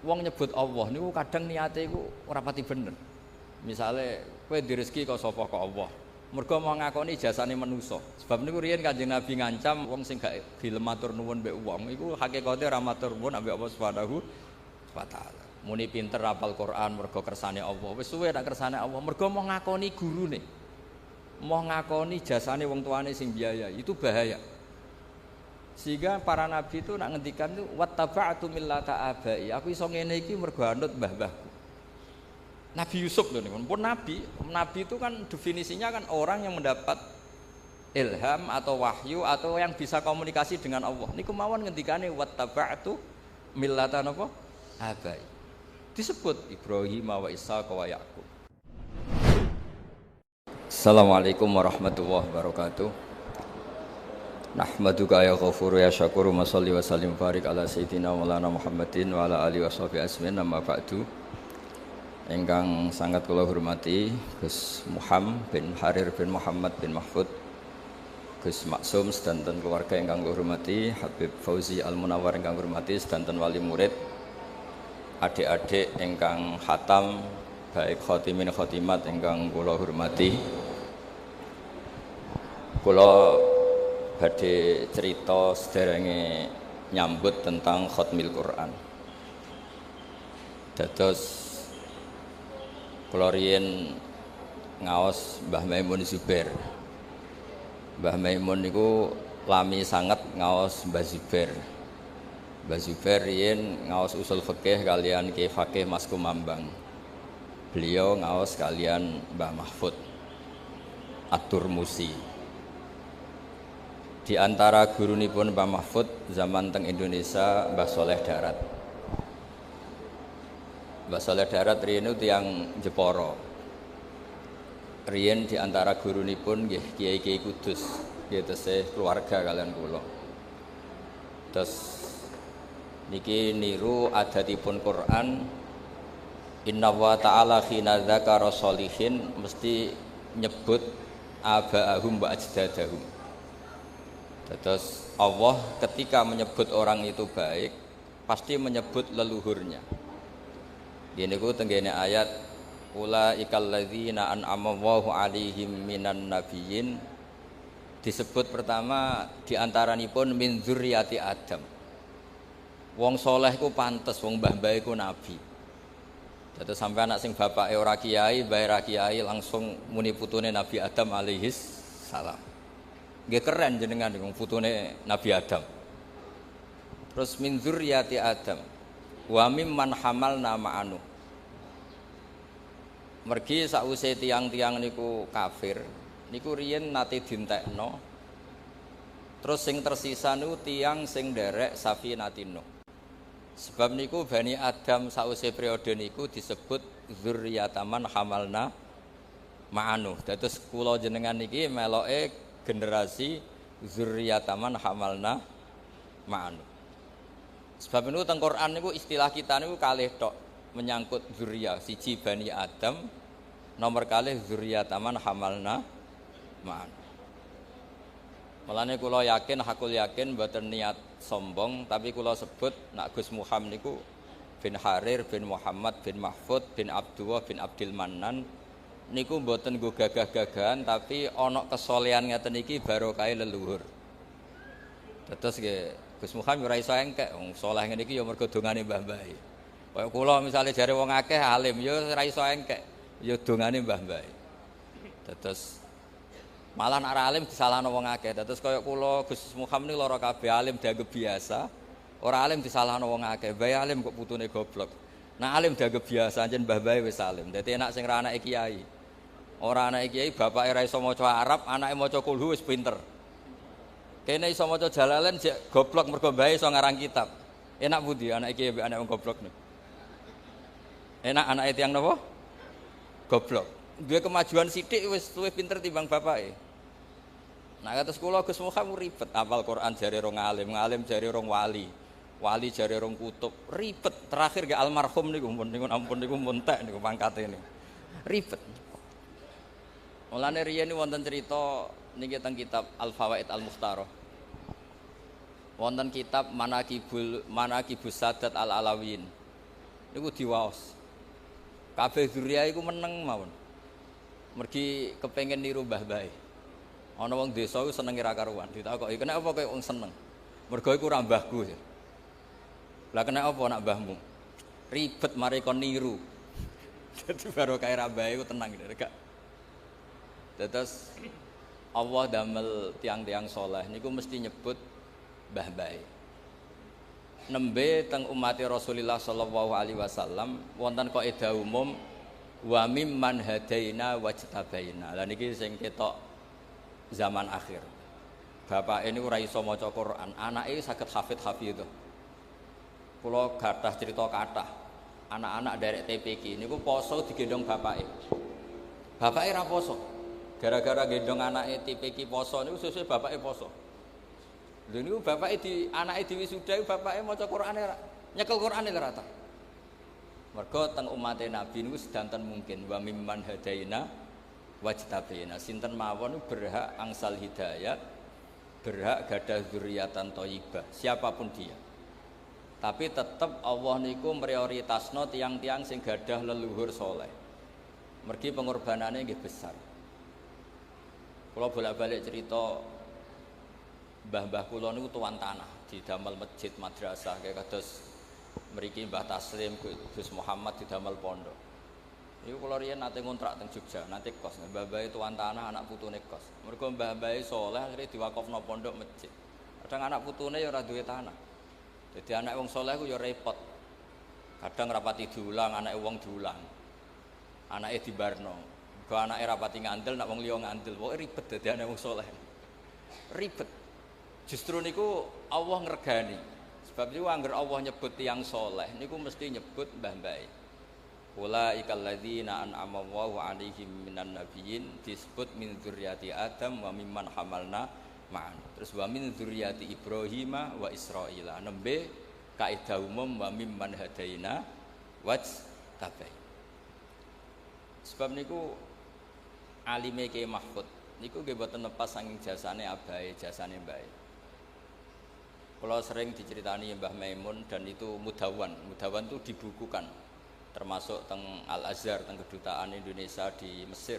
wong nyebut Allah niku kadang niate iku ora pati bener. Misale kowe direzeki kok sapa kok Allah. Mergo mau ngakoni jasane manusa. Sebab niku riyen Kanjeng Nabi ngancam wong sing gak gelem matur nuwun mbek wong iku hakikate ora matur nuwun ambek Allah Subhanahu wa taala. Muni pinter hafal Quran mergo kersane Allah. Wis suwe tak kersane Allah mergo mau ngakoni gurune. Mau ngakoni jasane wong tuane sing biaya. Itu bahaya. Sehingga para nabi itu nak ngendikan itu wattaba'tu millata abai. Aku iso ngene iki mergo anut mbah-mbahku. Nabi Yusuf lho niku pun nabi. Nabi itu kan definisinya kan orang yang mendapat ilham atau wahyu atau yang bisa komunikasi dengan Allah. Niku mawon ngendikane wattaba'tu millata napa? Abai. Disebut Ibrahim wa Ishaq wa Yaqub. Assalamualaikum warahmatullahi wabarakatuh. Nahmaduka ya ghafuru ya syakuru wa sholli wa sallim barik ala sayyidina maulana Muhammadin wa ala alihi washabihi ajmain amma ba'du. Ingkang sangat kula hormati Gus Muhammad bin Harir bin Muhammad bin Mahfud, Gus Maksum sedanten keluarga ingkang kula hormati, Habib Fauzi Al Munawwar ingkang kula hormati sedanten wali murid, adik-adik ingkang khatam baik khotimin khotimat ingkang kula hormati. Kula badhe cerita sederenge nyambut tentang khatmil Quran. Dados kula riyen ngaos Mbah Maimun Zubair. Mbah Maimun niku lami sanget ngaos Mbah Zubair. Mbah Zubair riyen ngaos usul fikih kalian Ki Fakih Mas Kumambang. Beliau ngaos kalian Mbah Mahfud At-Turmusi. Di antara gurunipun Mbah Mahfud zaman teng Indonesia Mbah Soleh Darat. Mbah Soleh Darat riyen tiyang Jepara. Riyen di antara gurunipun nggih Kiai-kiai Kudus, nggih tesih keluarga kalian kula. Terus niki niru adatipun Quran, inna wa ta'ala khina dzakara sholihin mesti nyebut aba'ahum wa ajdadahum. Terus Allah ketika menyebut orang itu baik pasti menyebut leluhurnya. Ini ku tenggene ayat ulaikal ladzina an'ama Allahu 'alaihim minan nabiyyin, disebut pertama diantaranipun min dzurriyyati Adam. Wong soleh ku pantes, wong mbah-mbah iku nabi. Terus sampai anak sing bapake ora kiai, mbahe ra kiai langsung muni putune Nabi Adam alaihis salam. Nggih keren jenengan niku putune Nabi Adam. Terus min dzurriyyati Adam wa mimman hamalna ma'anu. Mergi sause tiang-tiang niku kafir, niku riyen nate dintekno. Terus sing tersisa niku tiang sing nderek Safinatino. Sebab niku Bani Adam sause periode niku disebut dzurriyyataman hamalna ma'anu. Dados kula jenengan niki meloke generasi dzurriyyataman hamalna ma'anu. Sebab niku teng Quran niku istilah kita niku kalih tok menyangkut dzurriyyah, siji Bani Adam, nomor kalih dzurriyyataman hamalna ma'anu. Mulane kula yakin, hakul yakin mboten niat sombong, tapi kula sebut nak Gus Muhammad niku bin Harir bin Muhammad bin Mahfud bin Abdullah bin Abdul Mannan niku mboten nggo gagah-gagahan, tapi ana kesolehan ngeten iki barokah leluhur. Terus nggih Gus Muhammad ora iso engkek, wong saleh ngene iki ya mergo dongane mbah-mbah. Kaya kula misale jare wong akeh alim ya ora iso engkek, ya dongane mbah-mbah. Terus malah nek alim disalahno wong akeh. Terus kaya kula Gus Muhammad niku lara kabeh alim dianggep biasa, ora alim disalahno wong akeh. Bae alim kok putune goblok. Nah alim dianggep biasa anjen mbah-mbah wis alim. Dadi enak sing ra anake kiai. Ora anake kiai bapake ra iso maca Arab, anake maca kulhu wis pinter. Kene iso maca Jalalain jek goblok mergo mbahe iso ngarang kitab. Enak pundi anake kiai mbek anake wong goblok niku? Enak anake tiyang napa? Goblok. Duwe kemajuan sithik wis luwih pinter timbang bapake. Nah kados kula Gus Muhammad ribet hafal Quran jare rong alim, ngalim jare rong wali. Wali jare rong kutub, ribet. Terakhir ge almarhum niku ampun niku muntek niku pangkate niku. Ribet. Mulane riyen wonten cerita niki teng kitab Al-Fawaid Al-Mukhtarah. Wonten kitab Manaqibus Sadat Al-Alawiyyin. niku diwaos. Kabeh dzurriyyah iku meneng mawon. Mergi kepengin niru mbah-mbahe. Ana wong desa iku senenge ra karuan, ditakoki, "Kenapa kowe wong seneng?" Mergo iku ora mbahku. Lah kena apa nak mbahmu? Ribet mari kon niru. Dadi baru kae ra mbahe iku tenang gak. Terus Allah damel tiang-tiang soleh niku mesti nyebut mbah-mbahe. Nembe teng umat Rasulullah sallallahu alaihi wasallam wonten kaidah umum wa mimman hadaina wajtabaina. Lah niki sing ketok zaman akhir. Bapak ini ora iso maca Quran, anake saged hafid itu. Kula gadah cerita kathah. Anak-anak derek TPQ niku poso digendong bapake. Bapake ra poso. Gara-gara gendong anake TPQ poso niku sesuk bapake poso. Lha niku bapake di anake diwisuda bapake maca Qur'ane ra nyekel Qur'ane ra ta. Mergo teng umate Nabi niku sedanten mungkin wa mimman hadaina wajtabina. Sinten mawon berhak angsal hidayah, berhak gadah dzurriatan thayyibah, siapapun dia. Tapi tetap Allah niku prioritasno tiang-tiang sing gadah leluhur soleh. Mergi pengorbanannya nggih besar. Kalau bolak-balik cerita mbah-mbah kula niku tuan tanah didamel masjid madrasah kayak kados mriki Mbah Taslim Gus Muhammad didamel pondok. Niku kula riyen nate ngontrak teng Jogja, nate kos. Mbah-mbah tuan tanah anak putune kos. Mergo mbah-mbah soleh akhire diwakofno pondok masjid. Kadang anak putune ya ora duwe tanah. Jadi anak wong soleh ku ya repot. Kadang rapati diulang, anak wong diulang. Anake dibarno. Go anake rapati ngandel, nak wong liya ngandel. Pokoke ribet dadi anak wong soleh. Ribet. Justru niku Allah ngregani. Sebab niku angger Allah nyebut tiyang soleh niku mesti nyebut mbah-mbahe. Ulaikal ladzina an'ama Allahu 'alaihim minan nabiyyin disebut min dzurriyyati Adam wa mimman hamalna ma'an. Terus wa min dzurriyyati Ibrahim wa Israila. Nembe kaidah umum wa mimman hadaina wajtabai. Sebab niku alime Kiai Mahfud niku nggih boten lepas saking jasane abahe, jasane mbahe. Kalau sering diceritani Mbah Maimun dan itu mudawan itu dibukukan termasuk teng Al Azhar teng kedutaan Indonesia di Mesir.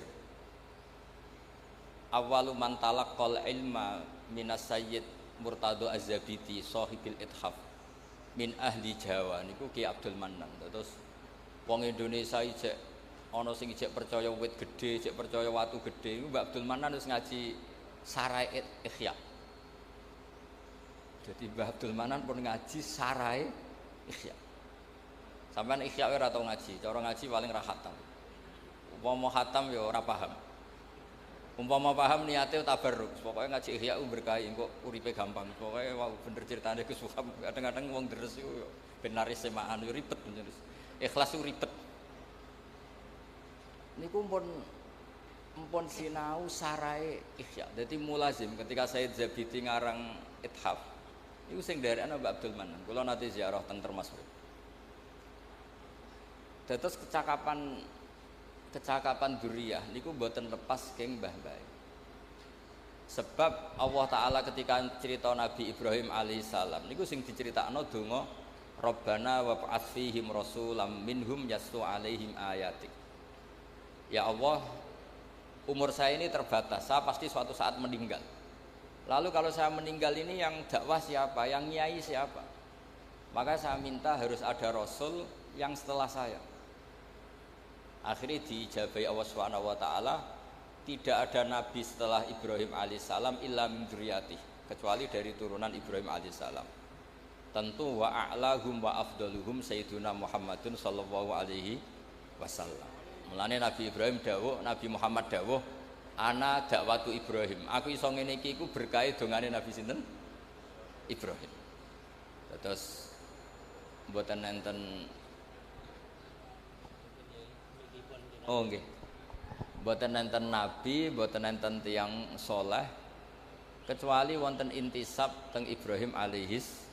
Awalu man talaqqal ilma minas Sayyid Murtado Az-Zabidi sahibil ithaf min ahli Jawa niku Ki Abdul Mannan. Terus wong Indonesia ijek ana sing ijek percaya wit gedhe, ijek percaya watu gedhe. Iku Mbak Abdul Mannan wis ngaji Sarai Ihya. Jadi Mbah Abdul Manan pun ngaji Sarai Ihya. Sampeyan Ihya ora tau ngaji, cara ngaji paling ra khatam. Umpama khatam ya ora paham. Umpama paham niate tabarruk, pokoke ngaji Ihya berkah engko uripe gampang. Pokoke wau bener critane Gus Wahab, kadang-kadang wong deres iku yo ben laris semaan yo ribet bener. Ikhlas yo ribet. Niku mpun sinau Sarai Ihya. Dadi mulazim ketika Sayyid Zabidi ngarang Ithaf. Iku sing nderekno Mbak Abdul Manan. Kula nate ziarah teng Termas. Dados kecakapan dzurriyah niku mboten lepas keng mbah-mbah. Sebab Allah taala ketika cerita Nabi Ibrahim alaihissalam niku sing diceritakno donga Rabbana wa ba'ats fihim rasulam minhum yaslu alaihim ayatik. Ya Allah, umur saya ini terbatas. Saya pasti suatu saat meninggal. Lalu kalau saya meninggal ini yang dakwah siapa? Yang nyai siapa? Maka saya minta harus ada rasul yang setelah saya. Akhirnya diijabahi Allah Subhanahu wa taala, tidak ada nabi setelah Ibrahim alaihissalam illa min dzurriyyatihi, kecuali dari turunan Ibrahim alaihissalam. Tentu wa a'lahum wa afdaluhum sayyiduna Muhammadun sallallahu alaihi wasallam. Mulane Nabi Ibrahim dawuh, Nabi Muhammad dawuh, ana dakwatu Ibrahim. Aku iso ngene iki iku berkah dongane Nabi sinten? Ibrahim. Terus mboten enten oh nggih. Mboten enten nabi, mboten enten tiyang saleh kecuali wonten intisab teng Ibrahim alaihis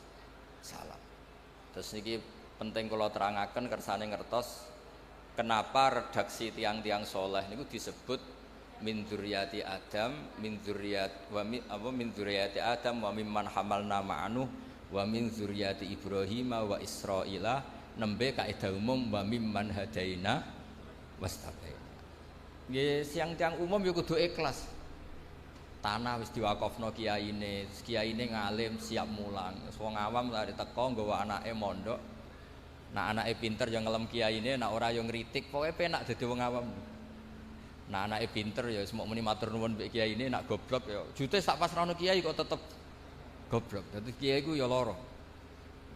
salam. Terus niki penting kula terangaken kersane ngertos kenapa redaksi tiang-tiang saleh niku disebut min dzurriyyati Adam min dzurriyyati Adam wa mimman hamalna ma'anuh wa min dzurriyyati Ibrahim wa Israila nembe kaidah umum wa mimman hadaina wastabaina. Nggih tiang umum ya kudu ikhlas. Tanah wis diwakafno kiyaine, kiyaine ngalim siap mulang. Wong awam lari teko nggawa anake mondok. Nak anake pinter ya ngelem kiyaine, nak ora ya ngritik. Pokoke penak dadi wong awam. Nah anake pinter ya semok muni matur nuwun mbek kiyaine, nak goblok ya jute sak pasrahno kiai kok tetep goblok. Dadi kiai ku ya lara.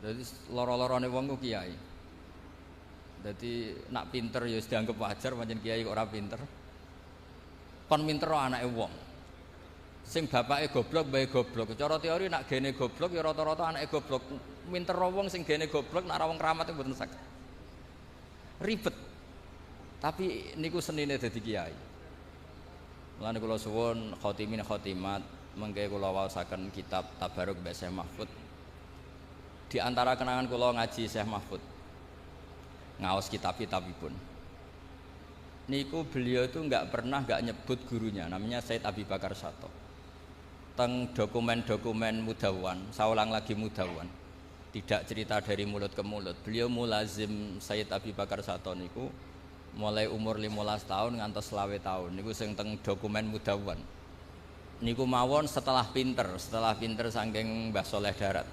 Dadi lara-larane wong ku kiai. Dadi nak pinter ya wis dianggep wajar pancen kiai kok ora pinter. Kon minter anake wong. Sing bapake goblok bae goblok. Cara teori nak gene goblok ya rata-rata anake goblok. Minter wong sing gene goblok nak ora wong kramat mboten saged. Ribet. Tapi niku senine dadi kiai. Mulane kula suwun khotimin khotimat mengke kula waosaken kitab Tabarruk Mbak Syekh Mahfud. Di antara kenangan kula ngaji Syekh Mahfud. Ngaos kitab-kitabipun. Niku beliau itu enggak nyebut gurunya, namanya Said Abi Bakar Sato. Teng dokumen-dokumen Mudawwan, saya ulang lagi Mudawwan. Tidak cerita dari mulut ke mulut. Beliau mulazim Said Abi Bakar Sato niku mulai umur 15 tahun ngantos 20 tahun. Niku sing teng dokumen Mudawwan. Niku mawon setelah pinter saking Mbah Soleh Darat.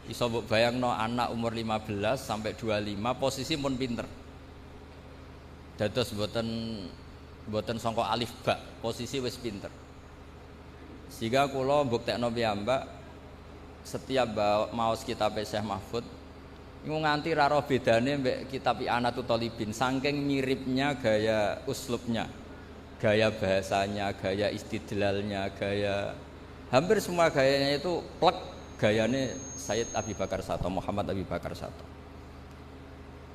Iso mbok bayangno anak umur 15 sampai 25 posisi pun pinter. Dados mboten sangka alif ba, posisi wis pinter. Sehingga kula mbuktekno piyambak setiap maos kitab Syekh Mahfud niku nganti ra roh bedane mbek kitab I'anatul Thalibin saking miripnya gaya uslubnya, gaya bahasanya, gaya istidlalnya, gaya hampir semua gayanya itu plek gayane Sayyid Abi Bakar Sato, Muhammad Abi Bakar Sato.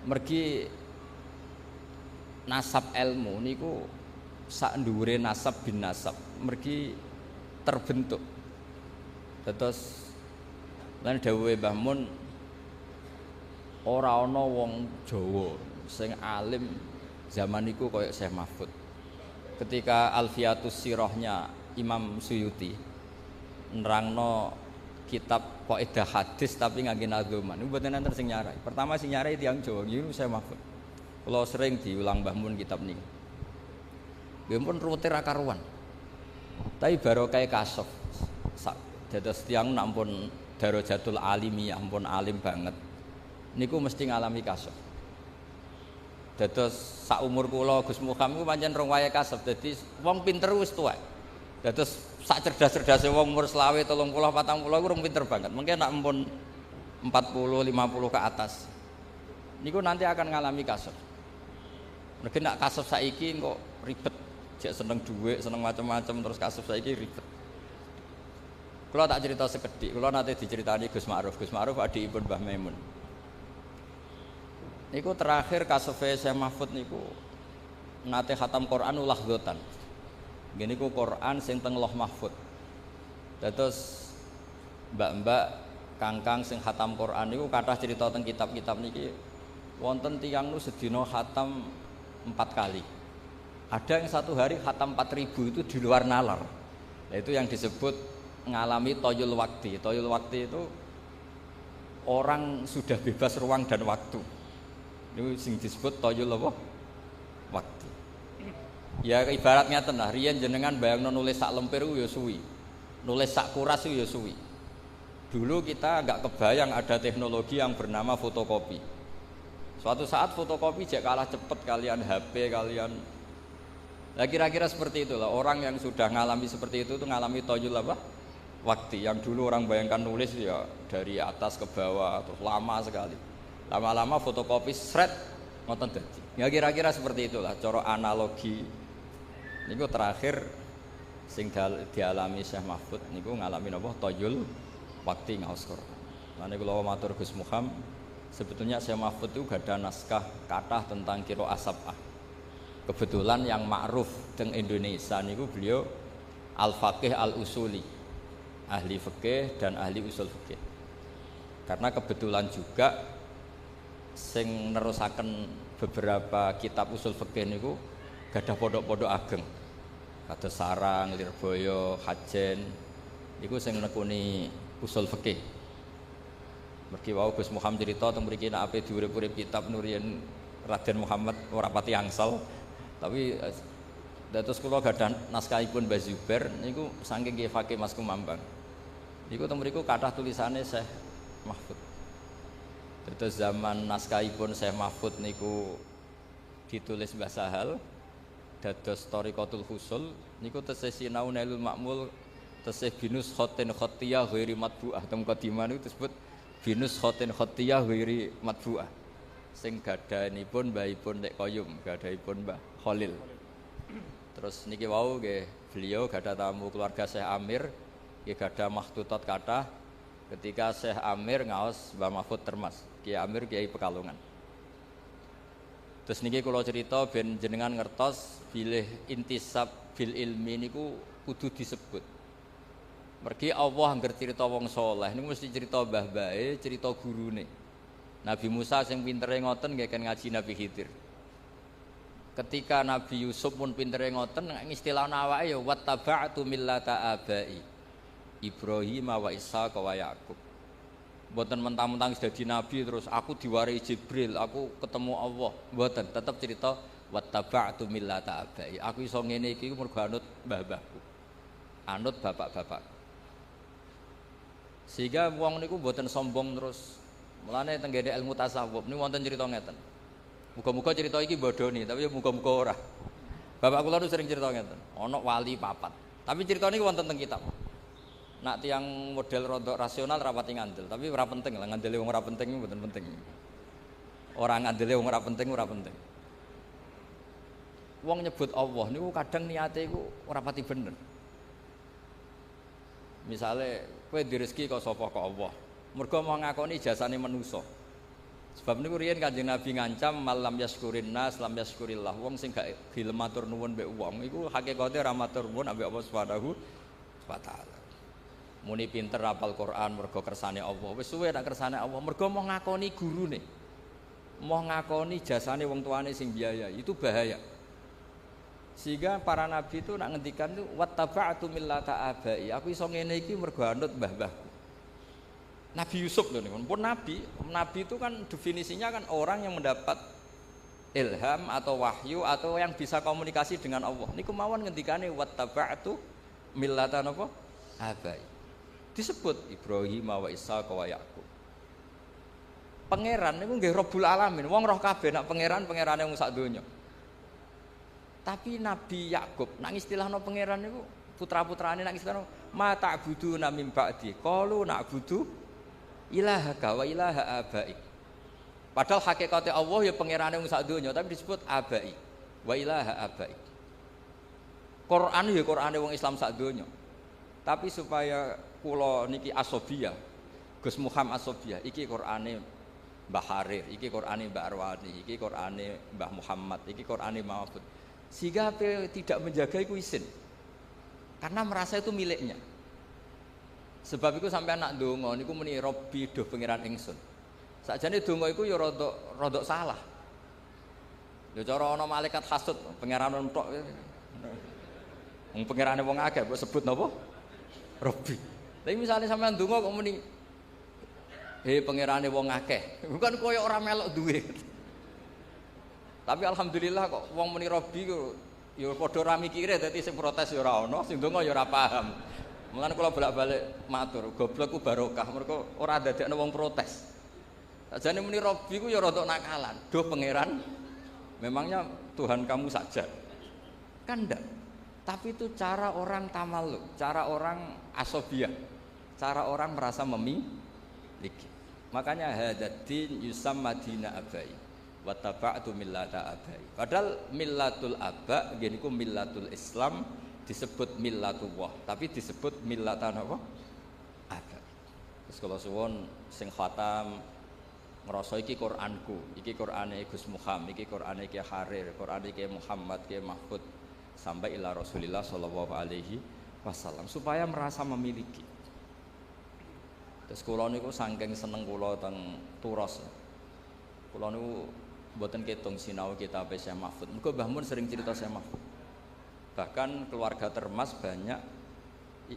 Mergi nasab ilmu niku sak ndhuwure nasab bin nasab mergi terbentuk. Terus lan dawuhe Mbah Mun ora ana wong Jawa sing alim zaman niku kaya Syekh Mahfud. Ketika Alfiatus Sirahnya Imam Suyuti nerangno kitab kaidah hadis tapi ngangge nadzuman. Niku mboten enten sing nyarai. Pertama sing nyarai tiyang Jawa niku Syekh Mahfud. Kula sering diulang Mbah Mun kitab niku. Nggih pun rute ra karuan. Tapi barokah kasaf. Dados tiyang nampun darajatul alimiyah, ampun alim banget. Niku mesti ngalami kasaf. Dados sak umur kula Gus Muham niku pancen rong wayahe kasaf. Dadi wong pinter wis tuwek. Dados sak cerdas-cerdase wong umur 20, 30, 40 iku rong pinter banget. Mungkin nak ampun 40, 50 ke atas. Niku nanti akan ngalami kasaf. Mungkin nak kasaf saiki kok ribet. Jek seneng duit, seneng macam-macam terus kasus saiki ribet. Kula tak cerita sekedhik, kula nate diceritani Gus Ma'ruf. Gus Ma'ruf adikipun Mbah Maimun. Niku terakhir kasus Syekh Mahfud niku nate khatam Quran lahdzatan. Nggih niku Quran sing teng Lauh Mahfud. Dados mbak-mbak kangkang sing khatam Quran niku kathah cerita teng kitab-kitab niki wonten tiyang nu sedina khatam 4 kali. Ada yang satu hari khatam 4000 itu di luar nalar. Itu yang disebut ngalami toyul wakti. Toyul wakti itu orang sudah bebas ruang dan waktu. Itu sing disebut toyul apa? Waktu. Ya ibaratnya tenah. Riyen jenengan bayangno nulis sak lemper ya suwi. Nulis sak kuras ya suwi. Dulu kita enggak kebayang ada teknologi yang bernama fotokopi. Suatu saat fotokopi jek kalah cepet kalian HP kalian. Nah kira-kira seperti itulah orang yang sudah ngalami seperti itu ngalami toyul apa? Waktu yang dulu orang bayangkan nulis ya dari atas ke bawah terus lama sekali. Lama-lama fotokopi sret ngoten dadi. Ya kira-kira seperti itulah cara analogi. Niku terakhir sing dialami Syekh Mahfud niku ngalami napa toyul waktu ngaos Quran. Lan niku kula matur Gus Muham sebetulnya Syekh Mahfud itu gadah naskah kathah tentang qiraah sab'ah. Kebetulan yang ma'ruf teng Indonesia niku beliau al-faqih al-usuli, ahli fikih dan ahli usul fikih. Karena kebetulan juga sing nerusaken beberapa kitab usul fikih niku gadah pondok-pondok ageng. Kados Sarang, Lirboyo, Hajen niku sing nekuni usul fikih. Mergi wau Gus Muhammad cerita teng mriki nek ape diurip-urip kitab Nurian Raden Muhammad ora pati angsal. Tapi dados kula gadah naskahipun Mbah Zubair niku saking Ki Fakih Mas Kumambang. Niku teng mriku kathah tulisane Syekh Mahfud. Dados zaman naskahipun Syekh Mahfud niku ditulis Mbah Sahal dados Thariqatul Husul niku tesih sinau Nailul Ma'mul tesih binus khotin khotiyah ghairi matbu'ah teng qadimah niku disebut binus khotin khotiyah ghairi matbu'ah sing gadhanipun mbahipun Nek Koyum gadhanipun Mbah Khalil. Terus niki wau nggih beliau gadah tamu keluarga Syekh Amir nggih gadah makhtutat kathah ketika Syekh Amir ngaos Mbah Mahfud Termas Kiai Amir Kiai Pekalongan. Terus niki kula cerita ben jenengan ngertos bilih intisab bil ilmi niku kudu disebut. Mergi Allah angger cerita wong saleh niku mesti cerita mbah-mbahe, cerita gurune. Nabi Musa sing pintere ngoten nggih kan ngaji Nabi Khidir. Ketika Nabi Yusuf pun pintere ngoten ngistilahna awake ya wattaba'tu millata abai Ibrahim wa Ishaq wa Yaqub. Mboten mentang-mentang dadi nabi terus aku diwarai Jibril, aku ketemu Allah. Mboten, tetep cerita wattaba'tu millata abai. Aku iso ngene iki mergo anut mbah-mbahku. Anut bapak-bapak. Sehingga wong niku mboten sombong terus. Mulane teng ngene ilmu tasawuf niku wonten cerita ngeten. Muga-muga cerita iki bodoni, tapi ya muga-muga ora. Bapak kula sering cerita ngeten. Ana wali papat. Tapi cerita niki wonten teng kitab. Nak tiang model rodok rasional rapati ngandel, tapi ora penting lah ngandele wong ora penting mboten penting. Ora ngandele wong ora penting ora penting. Wong nyebut Allah niku kadang niate iku ora pati bener. Misale kowe direzeki kok sapa kok Allah. Mergo mau ngakoni jasane manusa. Sebab niku riyen Kanjeng Nabi ngancam malam yaskurin nas lam yaskurillah. Wong sing gak gelem matur nuwun mbek wong iku hakikate ora matur nuwun ambek Allah Subhanahu wa taala. Muni pinter hafal Quran mergo kersane Allah. Wis suwe nak kersane Allah mergo mau ngakoni gurune. Mau ngakoni jasane wong tuane sing biayai. Itu bahaya. Sehingga para nabi itu nak ngendikan itu wattaba'tu millata abai. Aku iso ngene iki mergo anut mbah-mbahku. Nabi Yusuf lho niku pun nabi. Nabi itu kan definisinya kan orang yang mendapat ilham atau wahyu atau yang bisa komunikasi dengan Allah. Niku mawon ngendikane wattaba'tu millata napa? Abai. Disebut Ibrahim wa Ishaq wa Yaqub. Pangeran niku nggih Rabbul Alamin. Wong roh kabeh nak pangerane wong sak donya. Tapi Nabi Yakub nak istilahno pangeran niku putra-putrane nak istilahno ma ta'buduna min ba'di. Qalu na'budu ilahaka wa ilaha abaik. Padahal hakikate Allah ya pangerane wong sak donya tapi disebut abai wa ilaha abaik. Quran ya Qurane wong Islam sak donya. Tapi supaya kula niki asobiyah, Gus Muhammad asobiyah, iki Qur'ane Mbah Harir, iki Qur'ane Mbah Arwani, iki Qur'ane Mbah Muhammad, iki Qur'ane Mahfud. Sehingga tidak menjaga iku isin. Karena merasa itu miliknya. Sebab iku sampai anak donga niku muni Robbi do pangeran ingsun. Sakjane donga iku ya rodok salah. Ya cara ana malaikat hasud pangeran entuk. Wong pangerane wong akeh kok sebut napa? Robbi. Tapi misalnya sampean donga kok muni pangerane wong akeh. Bukan koyo ora melok duwe. Tapi alhamdulillah kok wong muni Robbi ku ya padha ra mikire dadi sing protes ya ora ana, sing donga ya ora paham. Mulane kula bolak-balik matur, goblok ku barokah mergo ora dadekno wong protes. Sajane muni Robbi ku ya rada nakalan. Duh pangeran memangnya Tuhan kamu saja. Kan ndak. Tapi itu cara orang tamaluk, cara orang asobiyah, cara orang merasa memiliki. Makanya hadatin yusamma dina abai wattaba'tu millata abai. Padahal millatul aba geniku millatul Islam disebut millatullah, tapi disebut millatan apa? Abai. Terus kalau suwon sing khatam ngrasa iki Qur'anku, iki Qur'ane Gus Muhammad, iki Qur'ane Ki Harir, Qur'ane Ki Muhammad, Ki Mahfud sampai ila Rasulillah sallallahu alaihi wasallam supaya merasa memiliki. Terus kula niku saking seneng kula teng Turos. Kula niku mboten ketung sinau kitab Syekh Mahfud. Mergo Mbah Mun sering cerita Syekh Mahfud. Bahkan keluarga Termas banyak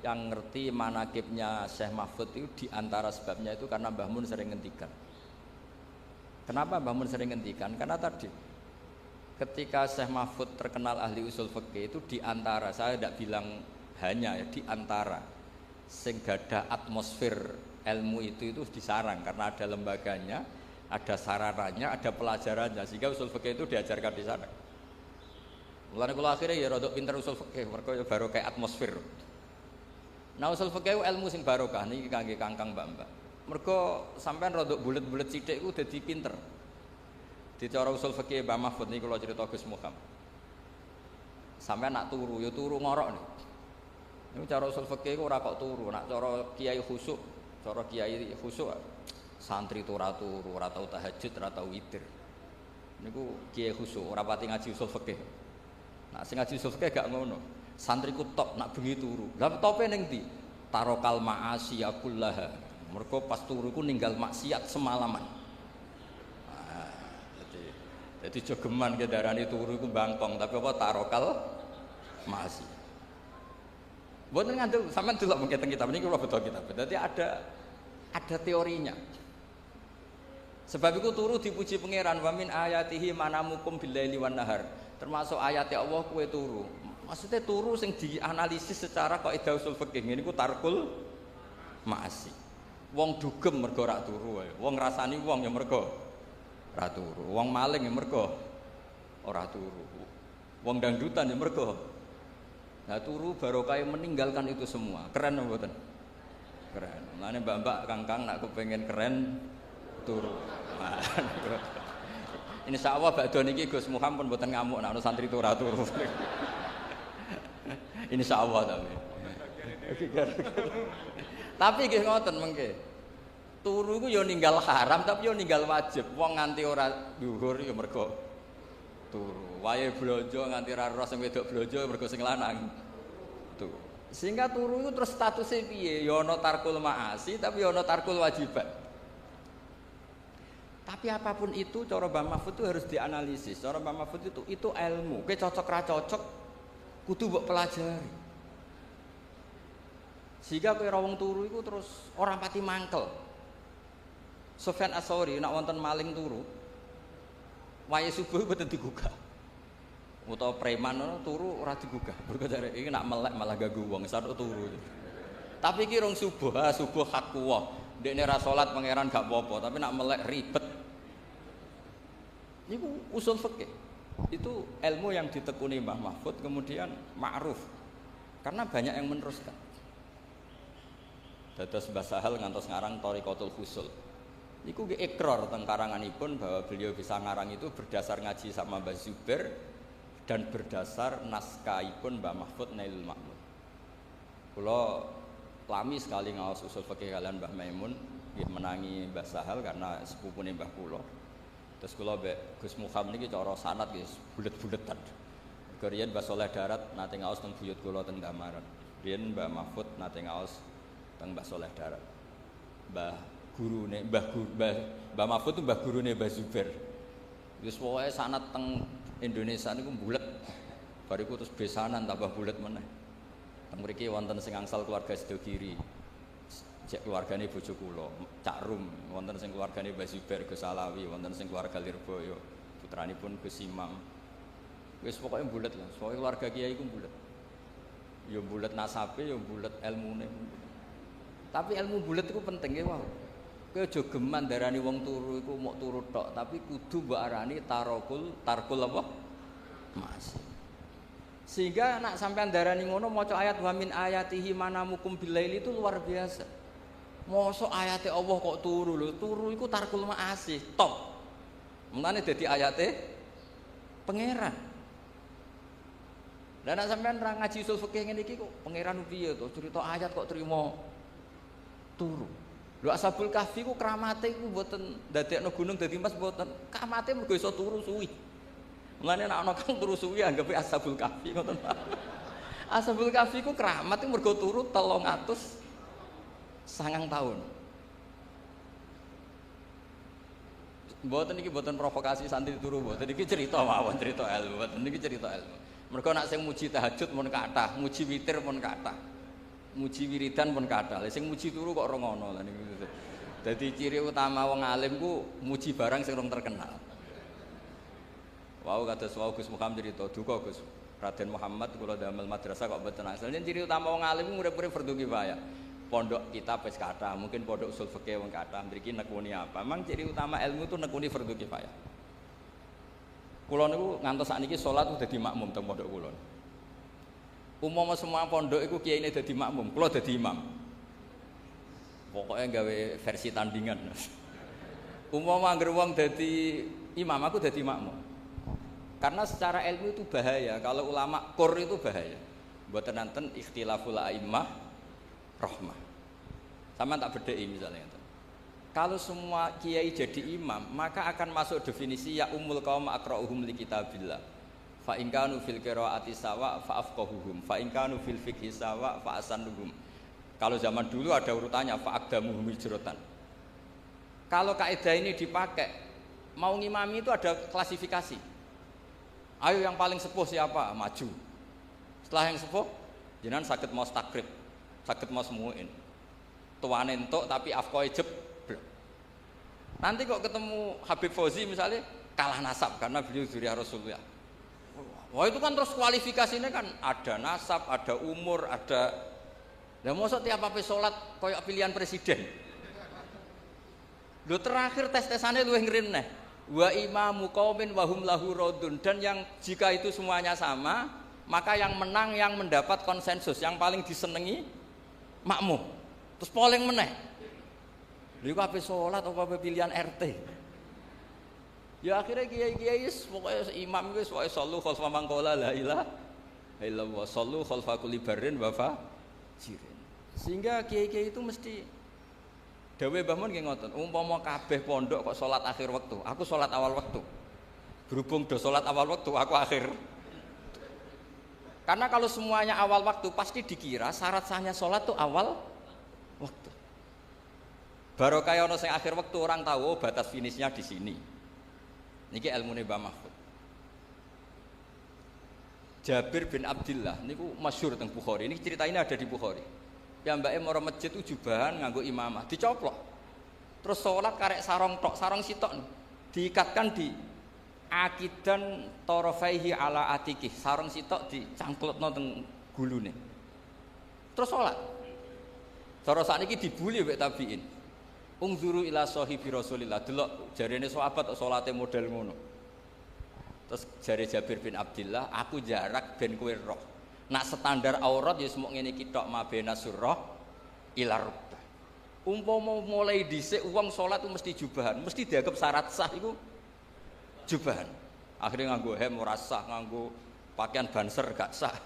yang ngerti manakibnya Syekh Mahfud itu diantara sebabnya itu karena Mbah Mun sering ngendikan. Kenapa Mbah Mun sering ngendikan? Karena tadi ketika Syekh Mahfud terkenal ahli usul fikih itu diantara, saya tidak bilang hanya ya, diantara sing gada atmosfer ilmu itu disarang karena ada lembaganya, ada sarananya, ada pelajarannya, sehingga usul fikih itu diajarkan di sana. Mulane kula akhirnya ya rodok pinter usul fikih, mergo ya baru kayak atmosfer. Nah usul fikih ilmu sing barokah niki kangge kangkang mbak-mbak. Mergo sampean rodok bulet-bulet sithik iku dadi pinter. Di cara usul fikih Mbah Mahfud niki kula cerita Gus Muhammad. Sampean nak turu ya turu ngorok nih. Ini cara usul fikih ora kok turu, nak cara kiai khusuk, santri itu ora turu, ora tau tahajud, ora tau witir. Niku kiai khusuk, ora pati ngaji usul fikih. Nak sing ngaji usul fikih gak ngono. Santriku top nak bengi turu. Lah tope ning ndi? Tarokal ma'asi kullaha. Mergo pas turu iku ninggal maksiat semalaman. Jadi jogeman ke darani turu iku bangkong, tapi apa tarokal ma'asi. Mboten ngandel sampean delok mengke teng kitab niki kula beto kitab. Dadi ada teorinya. Sebab itu turu dipuji pangeran wa min ayatihi manamukum billaili wan nahar. Termasuk ayat Allah kowe turu. Maksudnya turu sing dianalisis secara kaidah usul fikih niku tarkul ma'asi. Wong dugem mergo ora turu wae. Wong ngrasani wong ya mergo ora turu. Wong maling ya mergo ora turu. Wong dangdutan ya mergo. Nah turu barokah meninggalkan itu semua. Keren apa mboten? Keren. Mulane mbak-mbak kangkang nak kepengin keren turu. Insyaallah badhe niki Gus Muhammad pun mboten ngamuk nek santri turu turu. Insyaallah tapi. Tapi nggih ngoten mengke. Turu iku ya ninggal haram tapi ya ninggal wajib. Wong nganti ora dhuwur ya mergo turu. Wae blonjo nganti ra ros sing wedok blonjo mergo sing lanang. Tuh. Sehingga turu itu terus statusnya piye? Ya ana tarkul ma'asi tapi ya ana tarkul wajibat. Tapi apapun itu cara Mbah Mahfud itu harus dianalisis. Cara Mbah Mahfud itu ilmu. Kowe cocok ra cocok kudu mbok pelajari. Sehingga kowe ra wong turu iku terus ora pati mangkel. Sufyan Ats-Tsauri nek wonten maling turu wae subuh mboten digugah. Utawa preman turu ora digugah. Mergo jare iki nak melek malah ganggu wong saruk turu. Tapi iki rong subuh, subuh hak kuwah. Ndekne ra salat pangeran gak apa-apa, tapi nak melek ribet. Niku usul fikih. Itu ilmu yang ditekuni Mbah Mahfud kemudian ma'ruf. Karena banyak yang meneruskan. Dados Mbah Sahal ngantos ngarang Thariqatul Fusul. Niku nggih ikrar teng karanganipun bahwa beliau bisa ngarang itu berdasar ngaji sama Mbah Zubair dan berdasar naskahipun Mbah Mahfud Nailul Ma'mud. Kula lami sekali ngaos usul fikih kalian Mbah Maimun, nggih menangi Mbah Sahal karena sepupune Mbah kula. Terus kula mbek Gus Muhammad niki cara sanad nggih bulet-buletan. Riyen Mbah Saleh Darat nate ngaos teng buyut kula teng Damaran. Riyen Mbah Mahfud nate ngaos teng Mbah Saleh Darat. Mbah Mahfud itu mbah gurune Mbah Zubair. Wis pokoke sanad teng Indonesia niku bulet. Bariku terus besanan tambah bulet meneh. Teng mriki wonten sing angsal keluarga Sidogiri. Cek keluargane bojo kula, Cak Rum, wonten sing keluargane Mbah Zubair Gus Alawi, wonten sing keluarga Lirboyo, putranipun Gus Imam. Wis pokoke bulet lah, soalnya keluarga kiai iku bulet. Ya bulet nasabe, ya bulet ilmune. Tapi ilmu bulet iku penting ya, wow. Kowe aja geman darani wong turu iku mok turu tok, tapi kudu mbok arani tarkul apa? Mas. Sehingga nak sampean darani ngono maca ayat wa min ayatihi manamukum bilaili itu luar biasa. Mosok ayate Allah kok turu lho, turu iku tarkul ma'asi, top. Mulane dadi ayate pangeran. Lah nek sampean ra ngaji usul fikih ngene iki kok pangeran piye to? Cerita ayat kok trimo turu. Lho Ashabul Kahfi ku kramate iku mboten ndadekno gunung dadi emas mboten. Kramate mergo iso turu suwi. Mulane nek ana kang turu suwi anggape Ashabul Kahfi ngoten. Ashabul Kahfi ku kramat iku mergo turu 300 sangang tahun. Mboten iki mboten provokasi santri turu mboten iki cerita mawon, cerita ilmu. Mboten iki cerita ilmu. Mergo nek sing muji tahajud mun kathah, muji witir mun kathah. muji wiridan pun kathah. Sing muji turu kok ora ngono lha niku. Dadi ciri utama wong alim ku muji barang sing rong terkenal. Wau kados wau Gus Muhammad cerita duka Gus Raden Muhammad kula damel madrasah kok mboten asal. Ciri utama wong alim urip-urip fardhu kifayah. Pondok kitab wis kathah, mungkin pondok usul fikih wong kathah, mriki nekuni apa? Memang ciri utama ilmu itu nekuni fardhu kifayah. Kula niku ngantos sakniki salat dadi makmum teng pondok kula. Umpama semua pondok iku kiyaine dadi makmum, kula dadi imam. Pokoknya gawe versi tandingan. Umpama anggere wong dadi imam, aku dadi makmum. Karena secara ilmu itu bahaya. Kalau ulama kur itu bahaya. Mboten nanten ikhtilaful a'immah rahmah. Sama tak bedheki misalnya. Kalau semua kiai jadi imam, maka akan masuk definisi ya ummul qaum aqra'uhum li kitabillah. Fa in kanu fil qiraati sawa fa afqahuhum, fa in kanu fil fiqhi sawa fa asannuhum. Kalau zaman dulu ada urutannya fa'aqdamuhum hijratan. Kalau kaidah ini dipakai, mau ngimami itu ada klasifikasi. Ayo yang paling sepuh siapa? Maju. Setelah yang sepuh, jenengan saged maos takrib, saged maos muin. Tuane entuk tapi afkoe jeblok. Nanti kok ketemu Habib Fauzi misalnya kalah nasab karena beliau dzurriyyah Rasulullah. Wah itu kan terus kualifikasinya kan ada nasab, ada umur, ada. Lah mosok tiap apa salat koyo pilihan presiden. Lho terakhir tes-tesane luwih ngren neh. Wa imamu qaumin wa hum lahu radun, dan yang jika itu semuanya sama, maka yang menang yang mendapat konsensus, yang paling disenengi makmum. Terus polling meneh. Lha kok ape salat apa pilihan RT. Ya akhirnya kiai-kiai pokoknya imam wis wae sallu khalfa man qala la ilaha illallah, sallu khalfa kulli barrin wa fajirin. Sehingga kiai-kiai itu mesti dawe Mbah Mun nggih ngoten, umpama kabeh pondok kok salat akhir waktu, aku salat awal waktu. Berhubung do salat awal waktu, aku akhir. Karena kalau semuanya awal waktu pasti dikira syarat sahnya salat tuh awal waktu. Baru kaya ono sing akhir waktu orang tahu oh, batas finishnya di sini. Niki ilmune Mbah Mahfud. Jabir bin Abdullah niku masyhur teng Bukhari. Ini cerita ini ada di Bukhari. Ya mbake mara masjid itu jubahan nganggo imamah, dicoplok. Terus salat karek sarong tok, sarong sitok diikatkan di akidan tarafaihi ala atiki. Sarong sitok dicangklutno teng gulune. Terus salat. Cara sakniki dibuli wek tabiin. Ungzuru ila sahibi Rasulillah, delok jarene sahabat salate model ngono. Terus jare Jabir bin Abdullah, aku jarak ben kowe roh. Nak standar aurat ya semuk ngene iki tok mabena surah ila rukbah. Umpama mulai dhisik wong salat itu mesti jubahan, mesti dianggap syarat sah iku jubahan. Akhirnya nganggo hem ora sah, nganggo pakaian banser gak sah.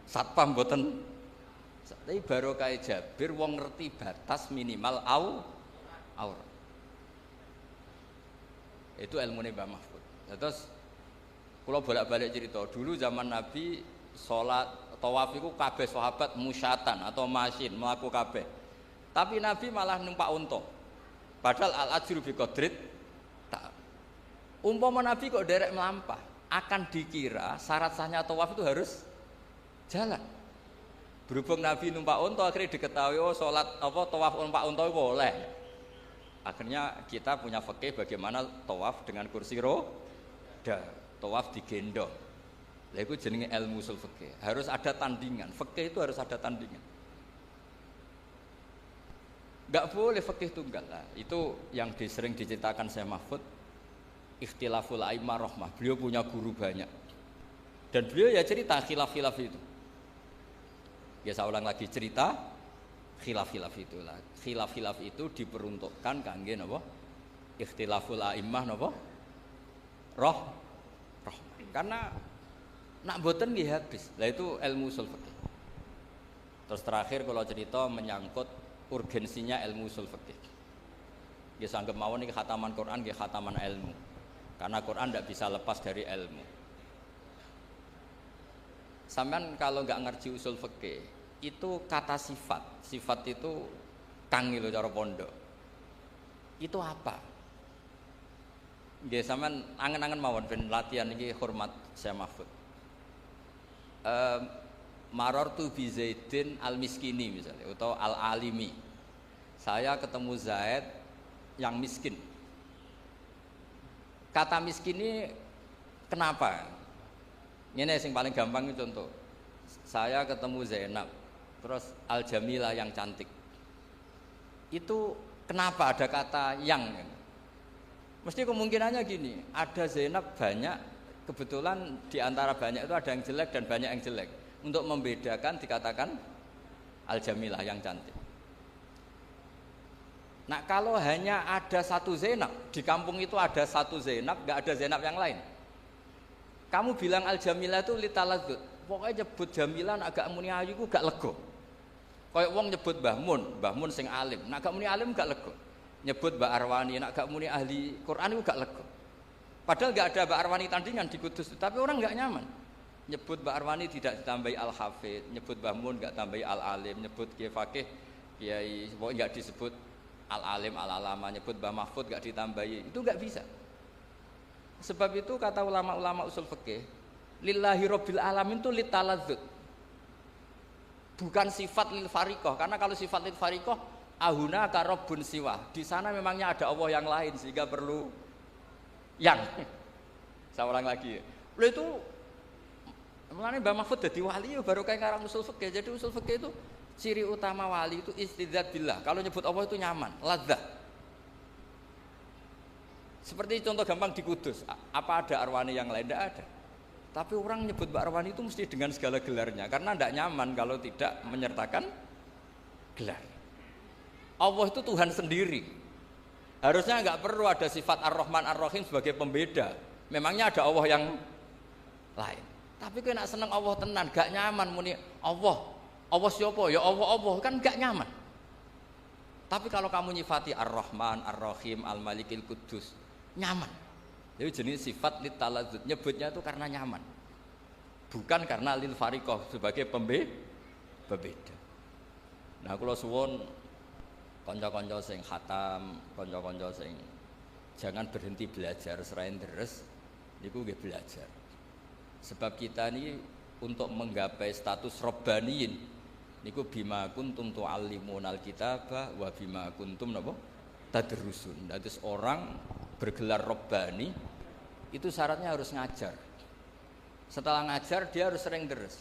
Satpam mboten. Tapi barokah Jabir wong ngerti batas minimal aurat. Itu ilmune Mbah Mahfud. Terus kula bolak-balik cerita, dulu zaman Nabi salat tawaf iku kabeh sahabat musyatan atau masyin mlaku kabeh. Tapi Nabi malah numpak unta. Padahal al-ajru bi qadrit tak. Umpama Nabi kok derek melampah, akan dikira syarat sahnya tawaf itu harus jalan. Berhubung Nabi numpak unta akhirnya diketahui oh salat apa tawaf numpak unta itu boleh. Akhirnya kita punya fikih bagaimana tawaf dengan kursi roda, tawaf digendong. Lah iku jenenge ilmu usul fikih. Harus ada tandingan. Fikih itu harus ada tandingan. Enggak boleh fikih tunggal lah. Itu yang sering diceritakan Syekh Mahfud, ikhtilaful a'immah rahmah. Beliau punya guru banyak. Dan beliau ya cerita khilaf-khilaf itu. Ya saya ulang lagi cerita khilaf-khilaf itulah. Khilaf-khilaf itu diperuntukkan kangge napa? Ikhtilaful a'immah napa? Rahmah. Karena nak boten nggih habis. Lah itu ilmu usul fikih. Terus terakhir kalau cerita menyangkut urgensinya ilmu usul fikih. Nggih sanggep mawon iki khataman Quran nggih khataman ilmu. Karena Quran tidak bisa lepas dari ilmu. Sampeyan kalau nggak ngerti usul fikih, itu kata sifat. Sifat itu kang lho cara pondok. Itu apa? Nggih sampeyan angen-angen mawon ben latihan iki hormat Syekh Mahfud. marartu bi Zaidin al-miskini misalnya atau al-alimi. Saya ketemu Zaid yang miskin. Kata miskin ini kenapa? Ini yang paling gampang itu contoh. Saya ketemu Zainab, terus Al-Jamilah yang cantik. Itu kenapa ada kata yang? Mesti kemungkinannya gini, ada Zainab banyak, kebetulan di antara banyak itu ada yang jelek dan banyak yang jelek. Untuk membedakan dikatakan Al-Jamilah yang cantik. Nah kalau hanya ada satu Zainab, di kampung itu ada satu Zainab, gak ada Zainab yang lain. Kamu bilang Al-Jamilah itu litaladzut, pokoknya nyebut Jamilah agak muni ayu itu gak lego. Kayak wong nyebut Mbah Mun sing alim, nak gak muni alim gak lego. Nyebut Mbak Arwani, nak gak muni ahli Quran itu gak lego. Padahal gak ada Mbak Arwani tandingan di Kudus, tapi orang gak nyaman. Nyebut Mbak Arwani tidak ditambahi Al-Hafidh, nyebut Mbah Mun gak tambahi Al-Alim, nyebut Kiai Fakih, Kiai pokoknya gak disebut Al-Alim, Al-Alama, nyebut Mbah Mahfud gak ditambahi, itu gak bisa. Sebab itu kata ulama-ulama usul fikih, lillahi rabbil alamin itu litaladzut. Bukan sifat lil fariqah, karena kalau sifat lil fariqah ahuna ka rabbun siwa. Di sana memangnya ada Allah yang lain sehingga perlu yang. Saya ulang lagi. Lalu itu mulane Mbah Mahfud dadi wali baru kayak ngarang usul fikih. Jadi usul fikih itu ciri utama wali itu istidzat billah. Kalau nyebut Allah itu nyaman, ladzah. Seperti contoh gampang di Kudus, apa ada Arwani yang lain? Tidak ada. Tapi orang nyebut Mbak Arwani itu mesti dengan segala gelarnya, karena tidak nyaman kalau tidak menyertakan gelar. Allah itu Tuhan sendiri. Harusnya nggak perlu ada sifat Ar-Rahman Ar-Rahim sebagai pembeda. Memangnya ada Allah yang lain. Tapi kau nak seneng Allah tenan, gak nyaman muni Allah siapa? Ya Allah kan gak nyaman. Tapi kalau kamu nyifati Ar-Rahman Ar-Rahim Al-Malikil Kudus, nyaman. Jadi jenis sifat litaladzut, nyebutnya itu karena nyaman, bukan karena lil fariqah sebagai pembeda. Nah kalau suwon konco-konco sing khatam, konco-konco sing jangan berhenti belajar serain deres, niku nggih belajar. Sebab kita ini untuk menggapai status robbaniyin, niku bima kuntum tu'allimunal kitaba wa bima kuntum napa tadrusun. Jadi orang bergelar robbani itu syaratnya harus ngajar. Setelah ngajar dia harus sering deres.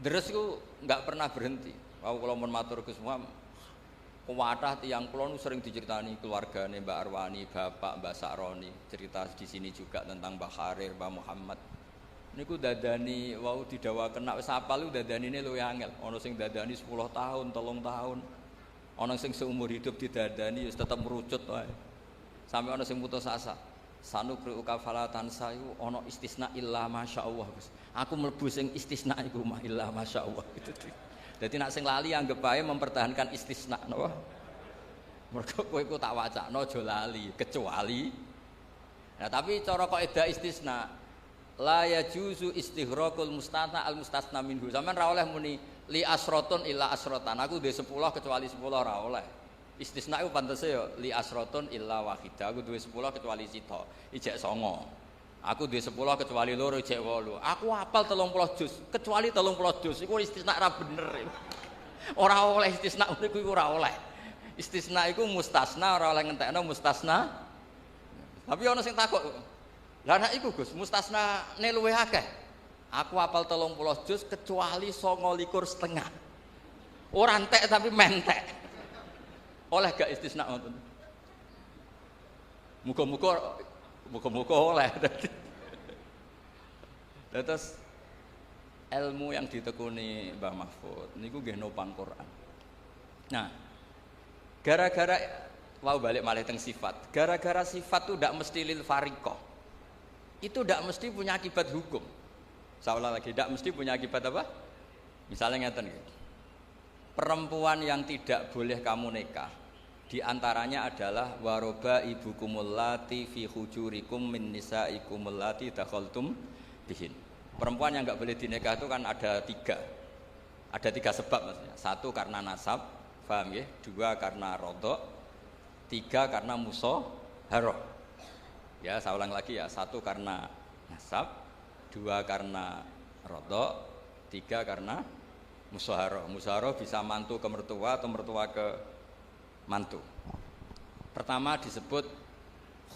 Deres itu nggak pernah berhenti. Kalau mau matur ke semua, kuwatah tiang kulon sering diceritani keluargane Mbak Arwani, Bapak Mbak Sakroni, cerita di sini juga tentang Mbak Kharir, Mbak Muhammad. Niku dadani wau didawa kena wis apal lu dadanine luwih angel. Ana sing dadani 10 tahun, 3 tahun. Ana sing seumur hidup didadani wis tetep merucut wae. Sampai ana sing putus asa. Sanukri ukafalatan sayu ana istisna illa masyaallah Gus. Aku mlebu sing istisna iku mah illa masyaallah gitu. Dadi nek sing lali anggap bae mempertahankan istisna napa? Mergo kowe iku tak wacana aja lali kecuali. Nah tapi cara kaidah istisna la yajuzu istighraqul mustana al mustasna minhu. Sampeyan ra oleh muni li asratun illa asratan. Aku duwe 10 kecuali 10 ra oleh. Istisna itu pantese ya li asratun illa wahidah. Aku duwe 10 kecuali sita. Ijek 9. Aku duwe 10 kecuali 2 ijek 8. Aku hafal 30 juz kecuali 30 juz. Iku istisna ra bener. Ora oleh istisna niku ora oleh. Istisna iku mustasna ora oleh ngentekno mustasna. Tapi ana sing takok. Lah nek iku Gus, mustasnane luwih akeh. Aku hafal 30 juz kecuali 29,5. Ora entek tapi mentek. Oleh gak istisna ngoten? Muga-muga oleh. Terus ilmu yang ditekuni Mbah Mahfud niku nggih nopang Quran. Nah, gara-gara mau balik malih teng sifat. Gara-gara sifat itu ndak mesti lil fariqah. Itu ndak mesti punya akibat hukum. Saya lagi ndak mesti punya akibat apa? Misalnya ngeten iki. Perempuan yang tidak boleh kamu nikah di antaranya adalah waroba ibukumul lati fi hujurikum min nisaikumul lati dakhaltum bihin. Perempuan yang enggak boleh dinikah itu kan ada 3. Ada 3 sebab maksudnya. 1 karena nasab, paham ya? 2 karena rodok, 3 karena musaharah. Ya, saya ulang lagi ya. 1 karena nasab, 2 karena rodok, 3 karena musyawarah. Musyawarah bisa mantu ke mertua atau mertua ke mantu. Pertama disebut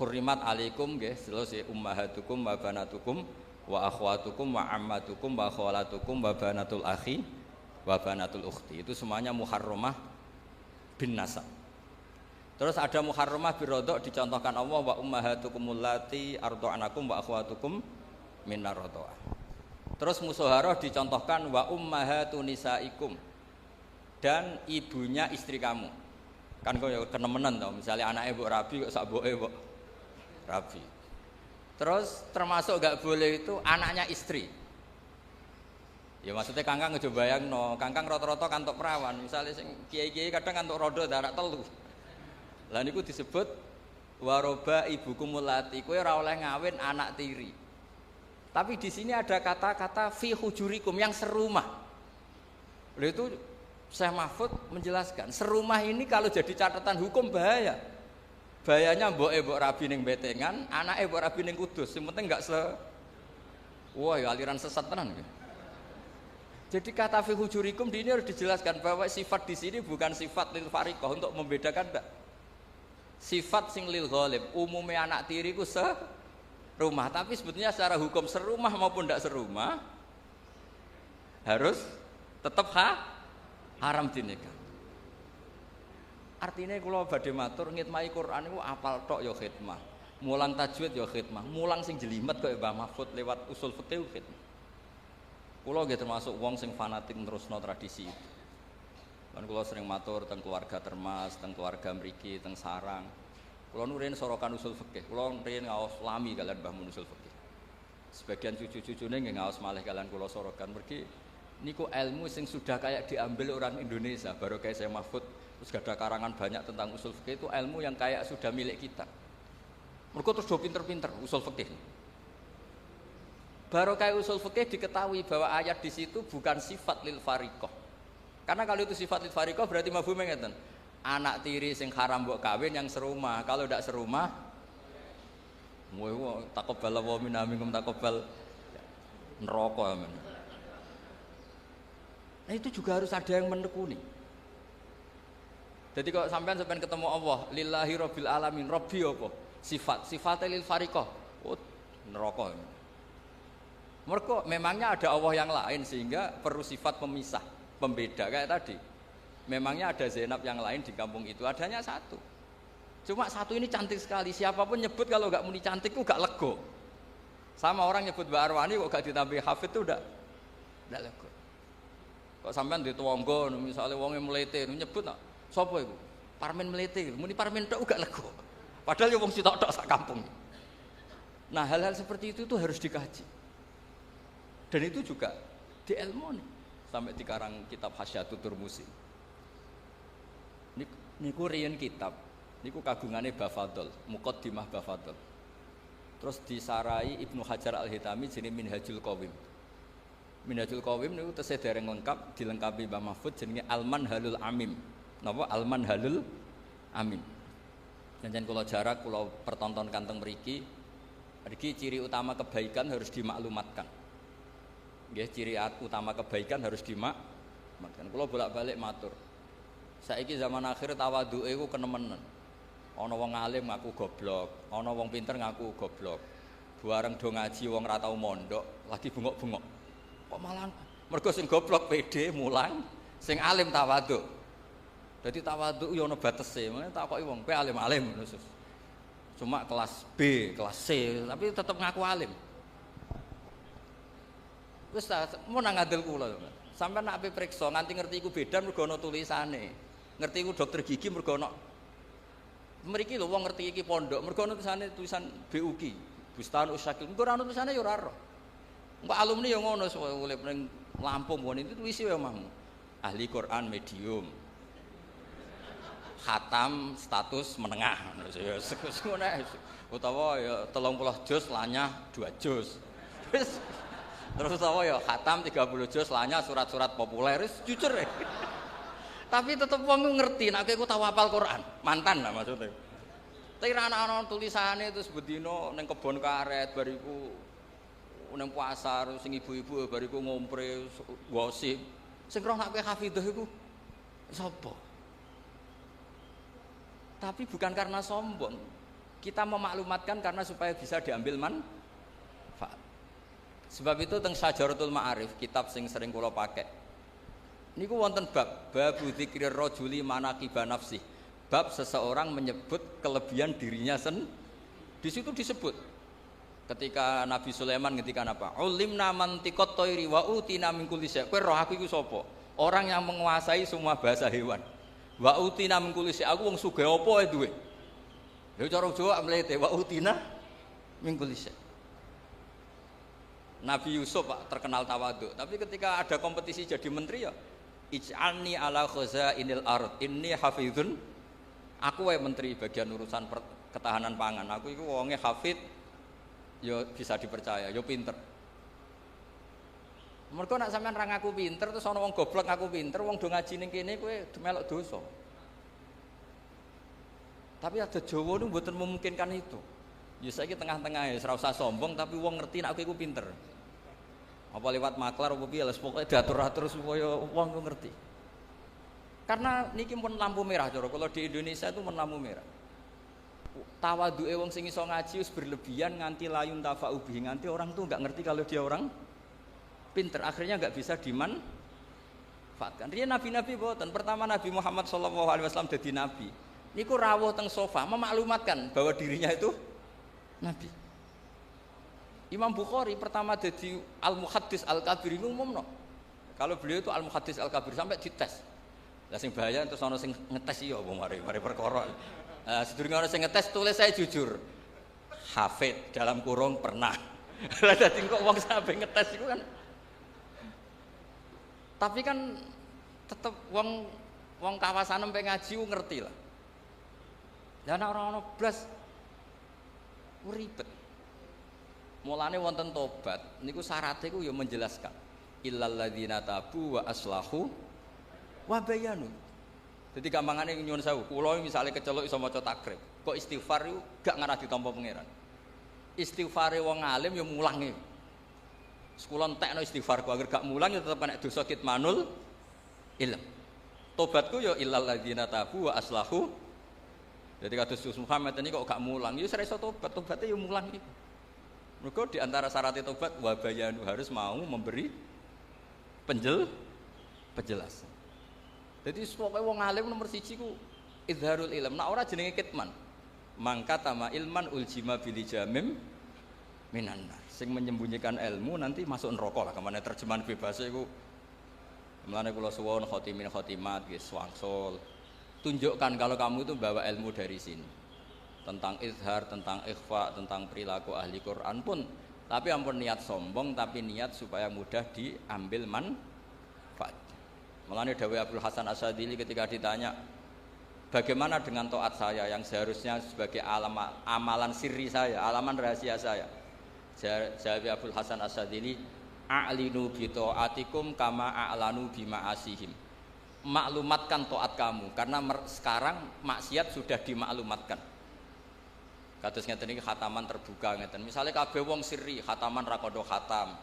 hurrimat alaikum nggih, terus ummahatukum wa banatukum wa akhwatukum wa ammatukum wa khalatukum wa banatul akhi wa banatul ukhti. Itu semuanya muharramah bin nasab. Terus ada muharramah birodok dicontohkan Allah wa ummahatukumul lati arda'anakum wa akhwatukum minar radha'ah. Terus musyawarah dicontohkan wa ummahatun nisaikum, dan ibunya istri kamu. Kan kok ya kenemenan to, misalnya anake mbok rabi kok sak mboke mbok rabi. Terus termasuk gak boleh itu anaknya istri. Ya maksudnya kangkang aja bayangno, kangkang rata-rata kantuk perawan, misalnya sing kiai-kiai kadang kantuk rodo anak telu. Lah niku disebut waroba ibukumul lati, kowe ora oleh ngawin anak tiri. Tapi di sini ada kata-kata fi hujurikum yang serumah. Lalu itu Syekh Mahfud menjelaskan, serumah ini kalau jadi catatan hukum bahaya. Bahayanya mbok rabi ning betengan, anake mbok rabi ning kudus, sing penting enggak wah ya aliran sesat tenan. Jadi kata fi hujurikum di ini harus dijelaskan bahwa sifat di sini bukan sifat lil fariqah untuk membedakan enggak. Sifat sing lil ghalib, umumnya anak tiri ku serumah, tapi sebetulnya secara hukum serumah maupun tidak serumah harus tetap haram dinikah. Artinya kalau badhe matur ngitmai Quran itu apal tok ya khidmah, mulang tajwid ya khidmah, mulang sing jelimet kaya Mbah Mahfud lewat usul fikih khidmah. Kula nggih termasuk wong sing fanatik nerusno tradisi itu. Kan kula sering matur teng keluarga Termas, teng keluarga mriki, teng sarang. Kula nu riyen sorokan usul fikih, kula riyen ngaos lami kalian Mbah Mun usul fikih. Sebagian cucu-cucune nggih ngaos malih kalian kula sorokan mergi niku ilmu sing sudah kayak diambil orang Indonesia, baru kayak saya Mahfud terus gak ada karangan banyak tentang usul fikih, itu ilmu yang kayak sudah milik kita. Mereka terus do pinter-pinter usul fikih. Baru kayak usul fikih diketahui bahwa ayat di situ bukan sifat lil fariqah. Karena kalau itu sifat lil fariqah berarti mafhume ngeten. Anak tiri sing haram mbok kawin yang serumah. Kalau ndak serumah moe taqabbal wa minna minkum taqabbal neraka amen. Nah itu juga harus ada yang menekuni. Jadi kalau sampean ketemu Allah, lillahi rabbil alamin, rabbi apa? Sifatnya lil fariqah. Oh, neraka. Mergo memangnya ada Allah yang lain sehingga perlu sifat pemisah, pembeda kayak tadi. Memangnya ada Zainab yang lain di kampung itu, adanya satu. Cuma satu ini cantik sekali, siapapun nyebut kalau gak muni cantik itu gak lego. Sama orang nyebut Mbak Arwani kok gak ditambah hafid itu udah lego. Kok sampean di tonggo misalnya wonge mlete nyebut nak sapa iku? Parmen mlete, muni parmen tok gak lego. Padahal ya wong sitok-tok sak kampung. Nah, hal-hal seperti itu tuh harus dikaji. Dan itu juga di ilmu nih, sampai dikarang kitab Hasyatul Turmusi. Niku riyen kitab, niku kagungane Bafadol, Muqaddimah Bafadol. Terus disarai Ibnu Hajar Al-Hitami jenenge Minhajul Qawim. Minhajul Qawim niku tesih dereng lengkap, dilengkapi Mbah Mahfud jenenge Al-Manhalul Amim. Napa Al-Manhalul Amim. Jangan kula jarak kula pertontonkan teng mriki. Iki ciri utama kebaikan harus dimaklumatkan. Nggih, ciri utama kebaikan harus dimaklumatkan. Kula bolak-balik matur. Saiki zaman akhir tawadhuke iku kenemenan. Ana wong alim ngaku goblok, ana wong pinter ngaku goblok. Bareng do ngaji wong ra tau mondok, lagi bengok-bengok. Kok malah mergo sing goblok pede mulang, sing alim tawadhu. Dadi tawadhu yo ana batese, tak koki wong kowe alim-alim ngono. Cuma kelas B, kelas C, tapi tetap ngaku alim. Wis mau nang ngandel kula. Sampeyan nek ape priksa nganti ngerti iku beda mergo ana tulisane. Ngerti iku dokter gigi mergo ana mriki lho wong ngerti iki pondok mergo ana tulisan BUQ, Bustan Usyakil. Mergo ana tulisane ya ora ero. Engko alumni ya ngono urip ning Lampung ngono itu tulis ya omahmu. Ahli Quran medium. Khatam status menengah ya ngono utawa ya 30 juz lanyah 2 juz. Terus utawa ya khatam 30 juz lanyah surat-surat populer wis jujur ya. Tapi tetep wong ngerti nek kowe tau hafal Quran, mantan lah maksudnya. Tapi ana tulisane terus bedino ning kebon karet bariku nang pasar sing ibu-ibu bariku ngompre gosip. Sing roh nak kowe hafidhah iku sapa? Tapi bukan karena sombong. Kita memaklumatkan karena supaya bisa diambil manfaat. Sebab itu teng Syajaratul Ma'arif, kitab sing sering kula pakai. Niku wonten bab dzikrir rajuli manaqiba nafsi. Bab seseorang menyebut kelebihan dirinya di situ disebut. Ketika Nabi Sulaiman ngendikan apa? Ulimna mantiqat thairi wa utina min kulli syai'. Kowe roh aku iku sapa? Orang yang menguasai semua bahasa hewan. Wa utina min kulli syai'. Aku wong sugih apa ae duwe. Lha cara Jawa mlete wa utina min kulli syai'. Nabi Yusuf Pak terkenal tawadhu, tapi ketika ada kompetisi jadi menteri ya ij'alni ala khazainil ard inni hafizun. Aku wae menteri bagian urusan ketahanan pangan. Aku iku wonge hafid. Yo bisa dipercaya, yo pinter. Mergo nak sampean ra ngaku pinter terus ana wong goblok ngaku pinter, wong do ngaji ning kene kowe melok dosa. Tapi ada Jawa niku mboten memungkinkan itu. Ya saiki tengah-tengah ya ora usah sombong tapi wong ngerti nek kowe iku pinter. Apa lewat maklar apa piye les pokoke diatur-atur supaya wong ngerti. Karena niki pun lampu merah cara kalau di Indonesia itu pun lampu merah. Tawaduke wong sing iso ngaji wis berlebihan nganti layun tafa'ubi, nganti orang tuh enggak ngerti kalau dia orang pinter, akhirnya enggak bisa dimanfaatkan. Riyen nabi-nabi boten. Pertama Nabi Muhammad sallallahu alaihi wasallam dadi nabi. Niku rawuh teng sofa memaklumatkan bahwa dirinya itu nabi. Imam Bukhari pertama dadi al-muhaddis al-kabir ngumumno. Kalau beliau itu al-muhaddis al-kabir sampai dites. Lah sing bahaya terus ana sing ngetes iya apa mari perkara. Sedurunge ana sing ngetes tulis saya jujur. Hafid dalam kurung pernah. Lah dadi kok wong sampe ngetes iku kan. Tapi kan tetep wong kawasan empe ngaji ku ngerti lah. Lah nek ora ono blas ribet. Mulane wonten tobat niku syaratnya ku ya menjelaskan illal ladzina tabu wa aslahu wa bayanu. Jadi gampangane nyuwun sewu, kula misale keceluk iso maca takrib, kok istighfar iku gak ngarah ditampa pangeran. Istighfare wong alim ya mulange. Sekula entekno istighfarku agar gak mulang ya tetep nek dosa kitmanul ilm. Tobatku ya illal ladzina tabu wa aslahu. Jadi kados Muhammad ini kok gak mulang, ya ora iso tobat, tobatnya ya mulang iki. Mergo di antara syarat tobat wa bayanu harus mau memberi penjelasan. Jadi pokoknya wong alim nomor 1 ku izharul ilm. Nah ora jenenge kitman. Mangka tama ilman uljima bil jamim minan nar. Sing menyembunyikan ilmu nanti masuk neraka lah. Kemana terjemahan bebasnya iku. Mulane kula suwun khotimin khotimat nggih wangsul. Tunjukkan kalau kamu itu bawa ilmu dari sini. Tentang izhar, tentang ikhfa, tentang perilaku ahli Quran pun. Tapi ampun niat sombong, tapi niat supaya mudah diambil manfaat. Mulane dawuh Abdul Hasan Asyadzili ketika ditanya, bagaimana dengan taat saya yang seharusnya sebagai amalan sirri saya, alaman rahasia saya? Jawab Abdul Hasan Asyadzili, a'linu bi taatikum kama a'lanu bi ma'asihim. Maklumatkan taat kamu karena sekarang maksiat sudah dimaklumatkan. Kados ngeten iki khataman terbuka ngeten. Misale kabeh wong sirri, khataman ra kodho khatam.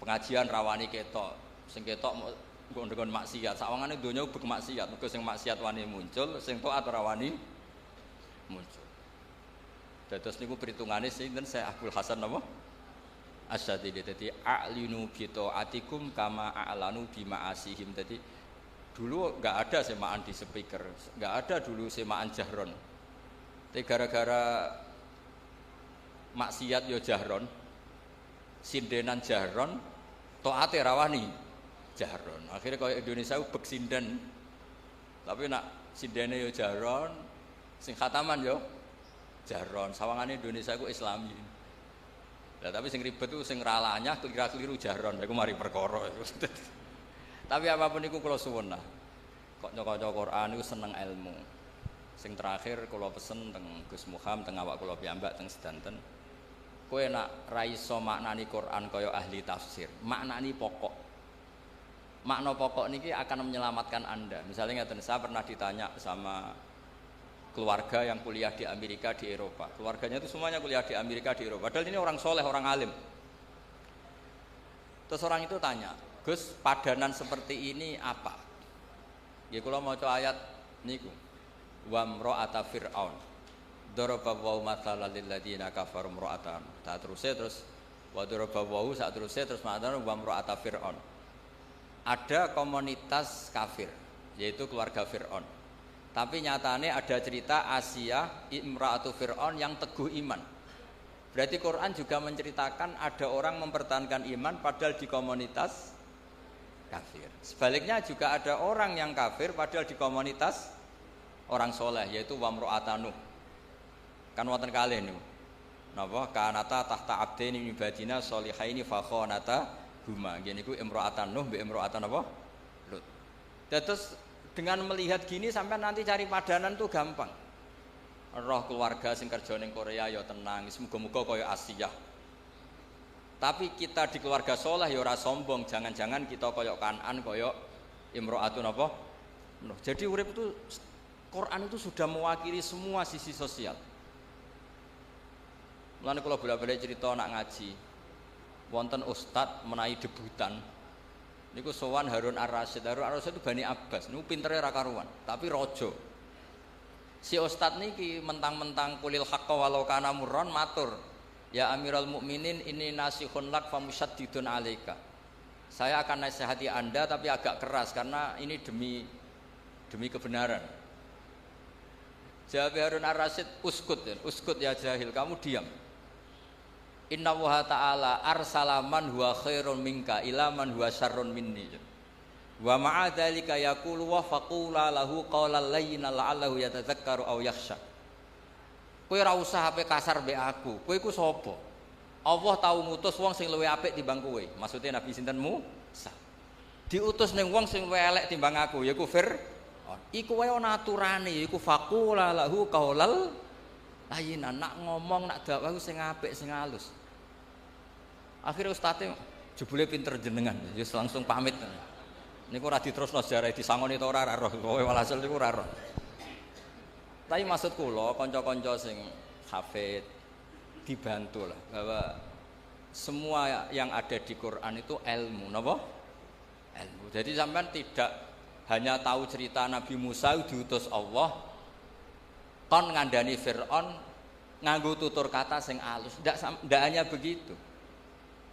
Pengajian rawani ketok, sing ketok engko ndekon maksiat. Sawangane donya bek maksiat, mergo sing maksiat wani muncul, sing taat ora wani muncul. Dados niku perhitungane sinten Syekh Abdul Hasan napa? Asyadzili. Dadi a'linu bi taatikum kama a'lanu bi ma'asihim. Dadi dulu enggak ada semaan di speaker, enggak ada dulu semaan jahron. Tapi gara-gara maksiat yo jahron, sindenan jahron, taate rawani jahron. Akhirnya kaya Indonesia bek sinden. Tapi nak sindene yo jahron, sing khataman yo jahron. Sawangane Indonesia ku Islami. Lah tapi sing ribet ku sing ralanya keliru jahron. Iku mari perkara iku. Tapi apapun iku kula suwun lah. Kok nyok-nyok Quran iku seneng ilmu. Sing terakhir kula pesen teng Gus Muham teng awak kula piyambak teng sedanten. Kowe nak ra iso maknani Quran kaya ahli tafsir, maknani pokok. Makna pokok niki akan menyelamatkan Anda. Misalnya ngeten, saya pernah ditanya sama keluarga yang kuliah di Amerika di Eropa. Keluarganya itu semuanya kuliah di Amerika di Eropa. Padahal ini orang soleh, orang alim. Terus orang itu tanya, Gus, padanan seperti ini apa? Ya kula maca ayat niku. Wa imra'ata fir'aun. Daraba wa mathalan lil ladzina kafaru imra'atan. Tak terus wa daraba wa sak terusé terus ma'atan wa imra'ata fir'aun. Ada komunitas kafir, yaitu keluarga Fir'aun. Tapi nyatanya ada cerita Asia imra'atu Fir'aun yang teguh iman. Berarti Quran juga menceritakan ada orang mempertahankan iman padahal di komunitas kafir. Sebaliknya juga ada orang yang kafir padahal di komunitas orang soleh, yaitu wamro'ata Nuh. Kan wonten kalih niku. Napa kanata tahta abdaini min ibadina sholihaini fa khonata huma. Nggih niku imro'atan Nuh mbek imro'atan apa? Lut. Terus dengan melihat gini sampai nanti cari padanan tuh gampang. Roh keluarga sing kerja ning Korea ya tenang, muga-muga kaya Asia. Tapi kita di keluarga soleh ya ora sombong, jangan-jangan kita kaya Kanan, kaya imro'atun apa? Nuh. Jadi urip itu Quran itu sudah mewakili semua sisi sosial. Mulane kula bolak-balik cerita nak ngaji. Wonten ustad menawi debutan. Niku sowan Harun Ar-Rasyid. Harun Ar-Rasyid itu Bani Abbas, niku pintere ra karuan, tapi raja. Si ustad niki mentang-mentang kulil haqqa walau kana murran matur, ya Amirul Mukminin ini nasihun lak famusyaddidun alaika. Saya akan nasihati Anda tapi agak keras karena ini demi kebenaran. Jawab Harun Ar-Rasyid, uskut ya jahil, kamu diam. Inna wa ta'ala arsala man huwa khairun minka ila man huwa syarrun minni. Wa ma'a dzalika yaqulu wa faqula lahu qawlan layyinan la'allahu yatadzakkaru aw yakhsha. Kowe ora usah ape kasar mbek aku. Kowe iku sapa? Allah tau ngutus wong sing luwih apik timbang kowe. Maksudnya Nabi sinten Musa. Diutus ning wong sing luwih elek timbang aku, yaiku Fir'aun. Iku wae ana aturane, yaiku faqula lahu qawlan layyinan. Nak ngomong nak dakwah sing apik sing halus. Akhirnya ustadnya jebule pinter jenengan, just langsung pamit. Niku ora diterusno sejarah disangoni ta ora roh, kowe walhasil niku ora roh. Tapi maksud kula kanca-kanca sing hafid dibantu lah bahwa semua yang ada di Quran itu ilmu, napa? Ilmu. Jadi sampean tidak hanya tahu cerita Nabi Musa diutus Allah kon ngandani Fir'aun nganggo tutur kata sing alus. Ndak hanya begitu.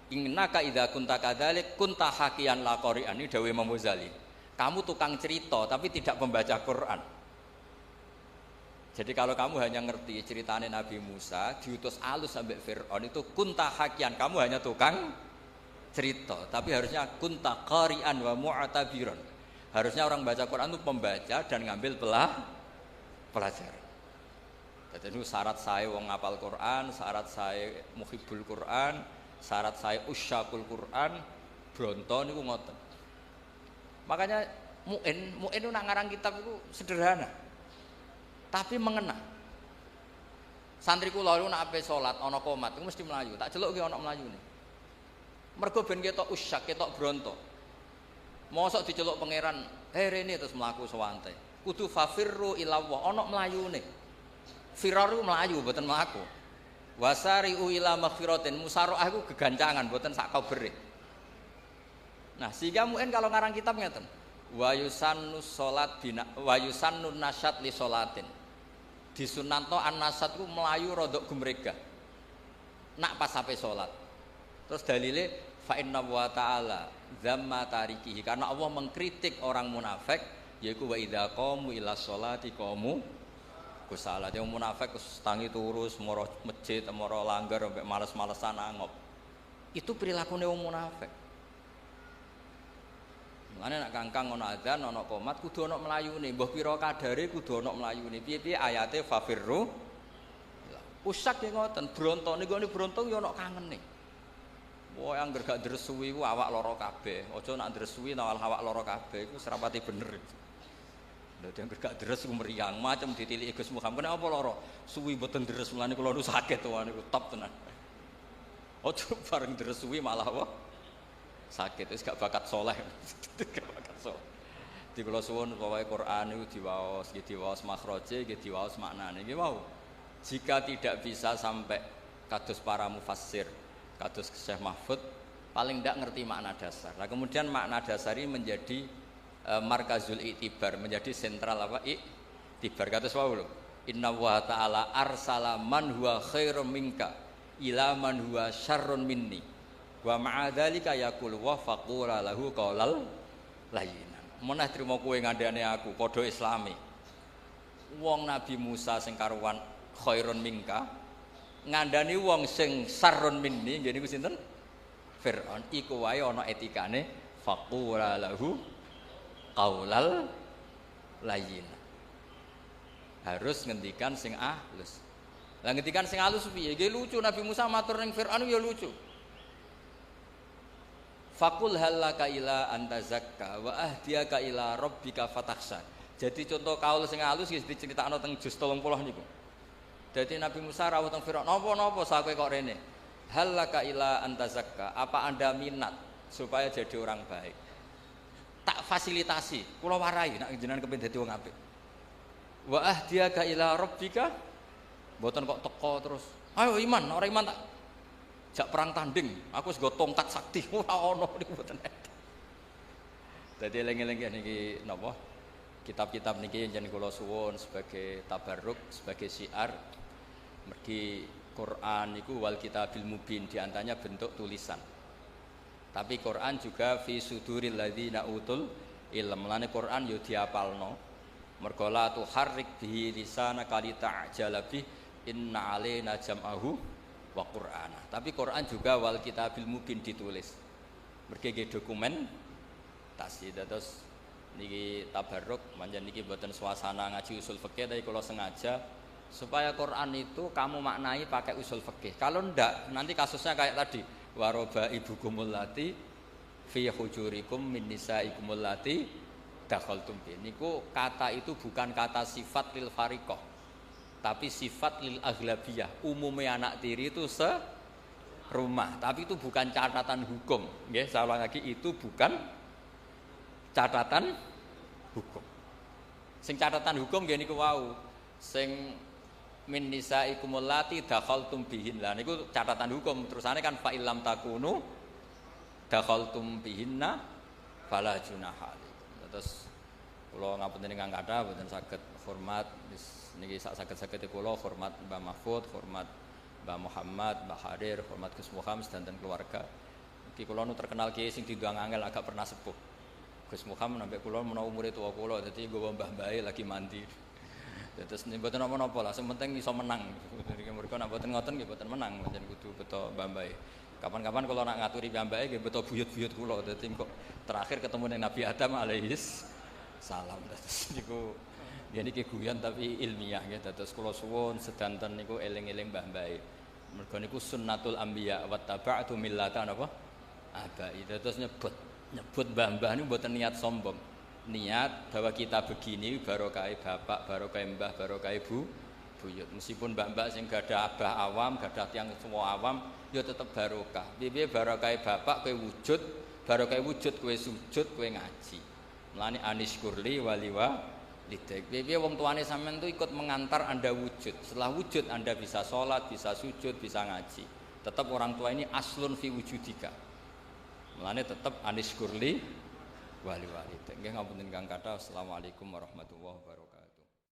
Innaka idza kunta kadzalik kunta hakiyan la qari'an, ini dawuh Imam Ghazali. Kamu tukang cerita tapi tidak membaca Quran. Jadi kalau kamu hanya ngerti ceritanya Nabi Musa diutus alus sampai Fir'aun itu kunta hakiyan, kamu hanya tukang cerita, tapi harusnya kunta qari'an wa mu'tabiran. Harusnya orang baca Quran itu pembaca dan ngambil pelajaran. Jadi itu syarat saya wong ngapal Quran, syarat saya muhibbul Quran, syarat saya usyakul Quran, bronto niku ngoten. Makanya muin itu nak ngarang kitab itu sederhana, tapi mengena. Santri kula niku nak ape salat ana qomat iku mesti melayu, tak celuk ki ana melayune. Mergo ben ketok usyak, ketok bronto. Mosok diceluk pangeran, rene terus mlaku sewante. Kudu fafirru ila Allah, ana melayune. Firar iku melayu mboten mlaku. Wasari'u ila maghfiratin, musaraah iku gegancangan mboten sak kabere. Nah, sehingga mungkin kalau ngarang kitab ngeten. Wa yusannu salat bina wa yusannu nasyat li salatin. Disunatno an-nasyat ku melayu rodok gumrega. Nak pas sampai salat. Terus dalile fa inna wa ta'ala dzamma tarikihi, karena Allah mengkritik orang munafik yaiku wa idza qamu ila sholati qamu kusalat. Yang munafik tangi turus moro masjid moro langgar sampai males-malesan angop. Itu perilakunya wong munafik. Mulane nek kangkang ana adzan ana qomat kudu ana mlayune, mbah pira kadare kudu ana mlayune. Piye-piye ayate fafirru. Usyak ya ngoten, bronto niku bronto ya ana kangene. Wah angger gak ndresuwi ku awak lara kabeh. Aja nak ndresuwi nawal awak lara kabeh iku serapati bener. Lha yang gak deres ku meriang macam ditiliki Gus Muhammad. Kenapa lara? Suwi mboten deres mulane kula nu sakit to niku top tenan. Ojo bareng deres suwi malah apa? Sakit wis gak bakat saleh. Gak bakat saleh. Di kula suwun pokoke Quran niku diwaos, nggih diwaos makhraje, nggih diwaos maknane. Nggih wau. Jika tidak bisa sampai kados para mufassir, kados Syekh Mahfud paling tidak ngerti makna dasar. Nah, kemudian makna dasar ini menjadi markazul i'tibar, menjadi sentral apa? I'tibar. Kata wau lho. Inna wa ta'ala arsala man huwa khairum minka ila man huwa syarrun minni. Wa ma'a dzalika yaqulu wa faqula lahu qaulal layyinan. Meneh trimo kowe ngandhane aku padha islami. Wong Nabi Musa sing karuan khairun minka ngandani wong sing syarrun minni, nggih niku sinten? Fir'aun. Iku wae ana etikane faqula lahu qaulal layyinan. Harus ngendikan sing halus. Lah ngendikan sing halus piye? Nggih lucu Nabi Musa matur ning Firaun ya lucu. Faqul halaka ila anta zakka wa ahdiyaka ila rabbika fatakhsha. Jadi contoh kaul sing halus nggih diceritakno teng juz 30 niku. Dadi Nabi Musa rawuh teng Firaun, "Napa-napa sakowe kok rene? Halaka ila anta zakka, apa Anda minat supaya jadi orang baik? Tak fasilitasi, kula warai nek jenengan kepengin dadi wong apik." Wa ahdiyaka ila rabbika, mboten kok teko terus ayo iman, orang iman tak jak perang tanding aku wis nggo tongkat sakti ora ono niku mboten. Dadi eling-eling niki napa kitab-kitab niki jeneng kula suwun sebagai tabarruk, sebagai syiar mergi Quran niku wal kitabil mubin, diantaranya bentuk tulisan. Tapi Quran juga fi suduril ladzina utul ilm. Lane Quran yo diapalno. Mergo la tuharrik bihi lisanaka lita'jala bih inna alaina jam'ahu wa qur'ana. Tapi Quran juga wal kitabil mubin ditulis. Mergi dokumen tasdid terus niki tabarruk manjen niki mboten suasana ngaji usul fikih tapi kula sengaja supaya Quran itu kamu maknai pakai usul fikih. Kalau ndak nanti kasusnya kayak tadi waroba ibukumul lati fi hujurikum min nisaikumul lati dakhaltum bi. Niku kata itu bukan kata sifat lil fariqah, tapi sifat lil aghlabiyah. Umumnya anak tiri itu serumah, tapi itu bukan catatan hukum. Nggih, saya ulang lagi, itu bukan catatan hukum. Sing catatan hukum nggih niku wau. Sing min nisaikumul lati dakhaltum bihin. Lah niku catatan hukum. Terusane kan fa illam takunu dakhaltum bihinna fala junaha. Terus kula ngapunten ingkang kathah boten saged hormat niki sak saged-saged kula hormat Mbah Mahfud, hormat Mbah Muhammad, Mbah Hadir, hormat Gus Muhammad sedanten keluarga. Iki kula nu terkenal kiai sing diundang angel agak pernah sepuh. Gus Muhammad nambah kula menawa umure tuwa kula dadi nggawa mbah-mbahe lagi mandi. Terus mboten napa-napa lah, sing penting iso menang. Mereka nek mboten ngoten nggih mboten menang, pancen kudu beto mbah-mbahe. Kapan-kapan kalau nak ngaturi piyambake nggih beto buyut-buyut kula. Dadi kok terakhir ketemu dengan Nabi Adam alaihis salam. Terus niku ya niki guyon tapi ilmiah nggih. Terus kula suwun sedanten niku eling-eling mbah-mbahe. Mergo niku sunnatul anbiya wa taba'tu millata napa? Abai. Terus nyebut mbah-mbah niku mboten niat sombong. Niat bahwa kita begini barokah bapak, barokah mbah, barokah ibu, buyut. Meskipun mbak-mbak sing gadah abah awam, gadah tiyang semua awam, ya tetep barokah. Piye barokah bapak kowe wujud, barokah wujud kowe sujud, kowe ngaji. Mulane anis kurli waliwa lidek. Piye wong tuane sampean tuh ikut mengantar Anda wujud. Setelah wujud Anda bisa sholat, bisa sujud, bisa ngaji. Tetap orang tua ini aslun fi wujudika. Mulane tetap anis kurli wali-wali. Nggih ngapunten Kang Kathah. Assalamualaikum warahmatullahi wabarakatuh.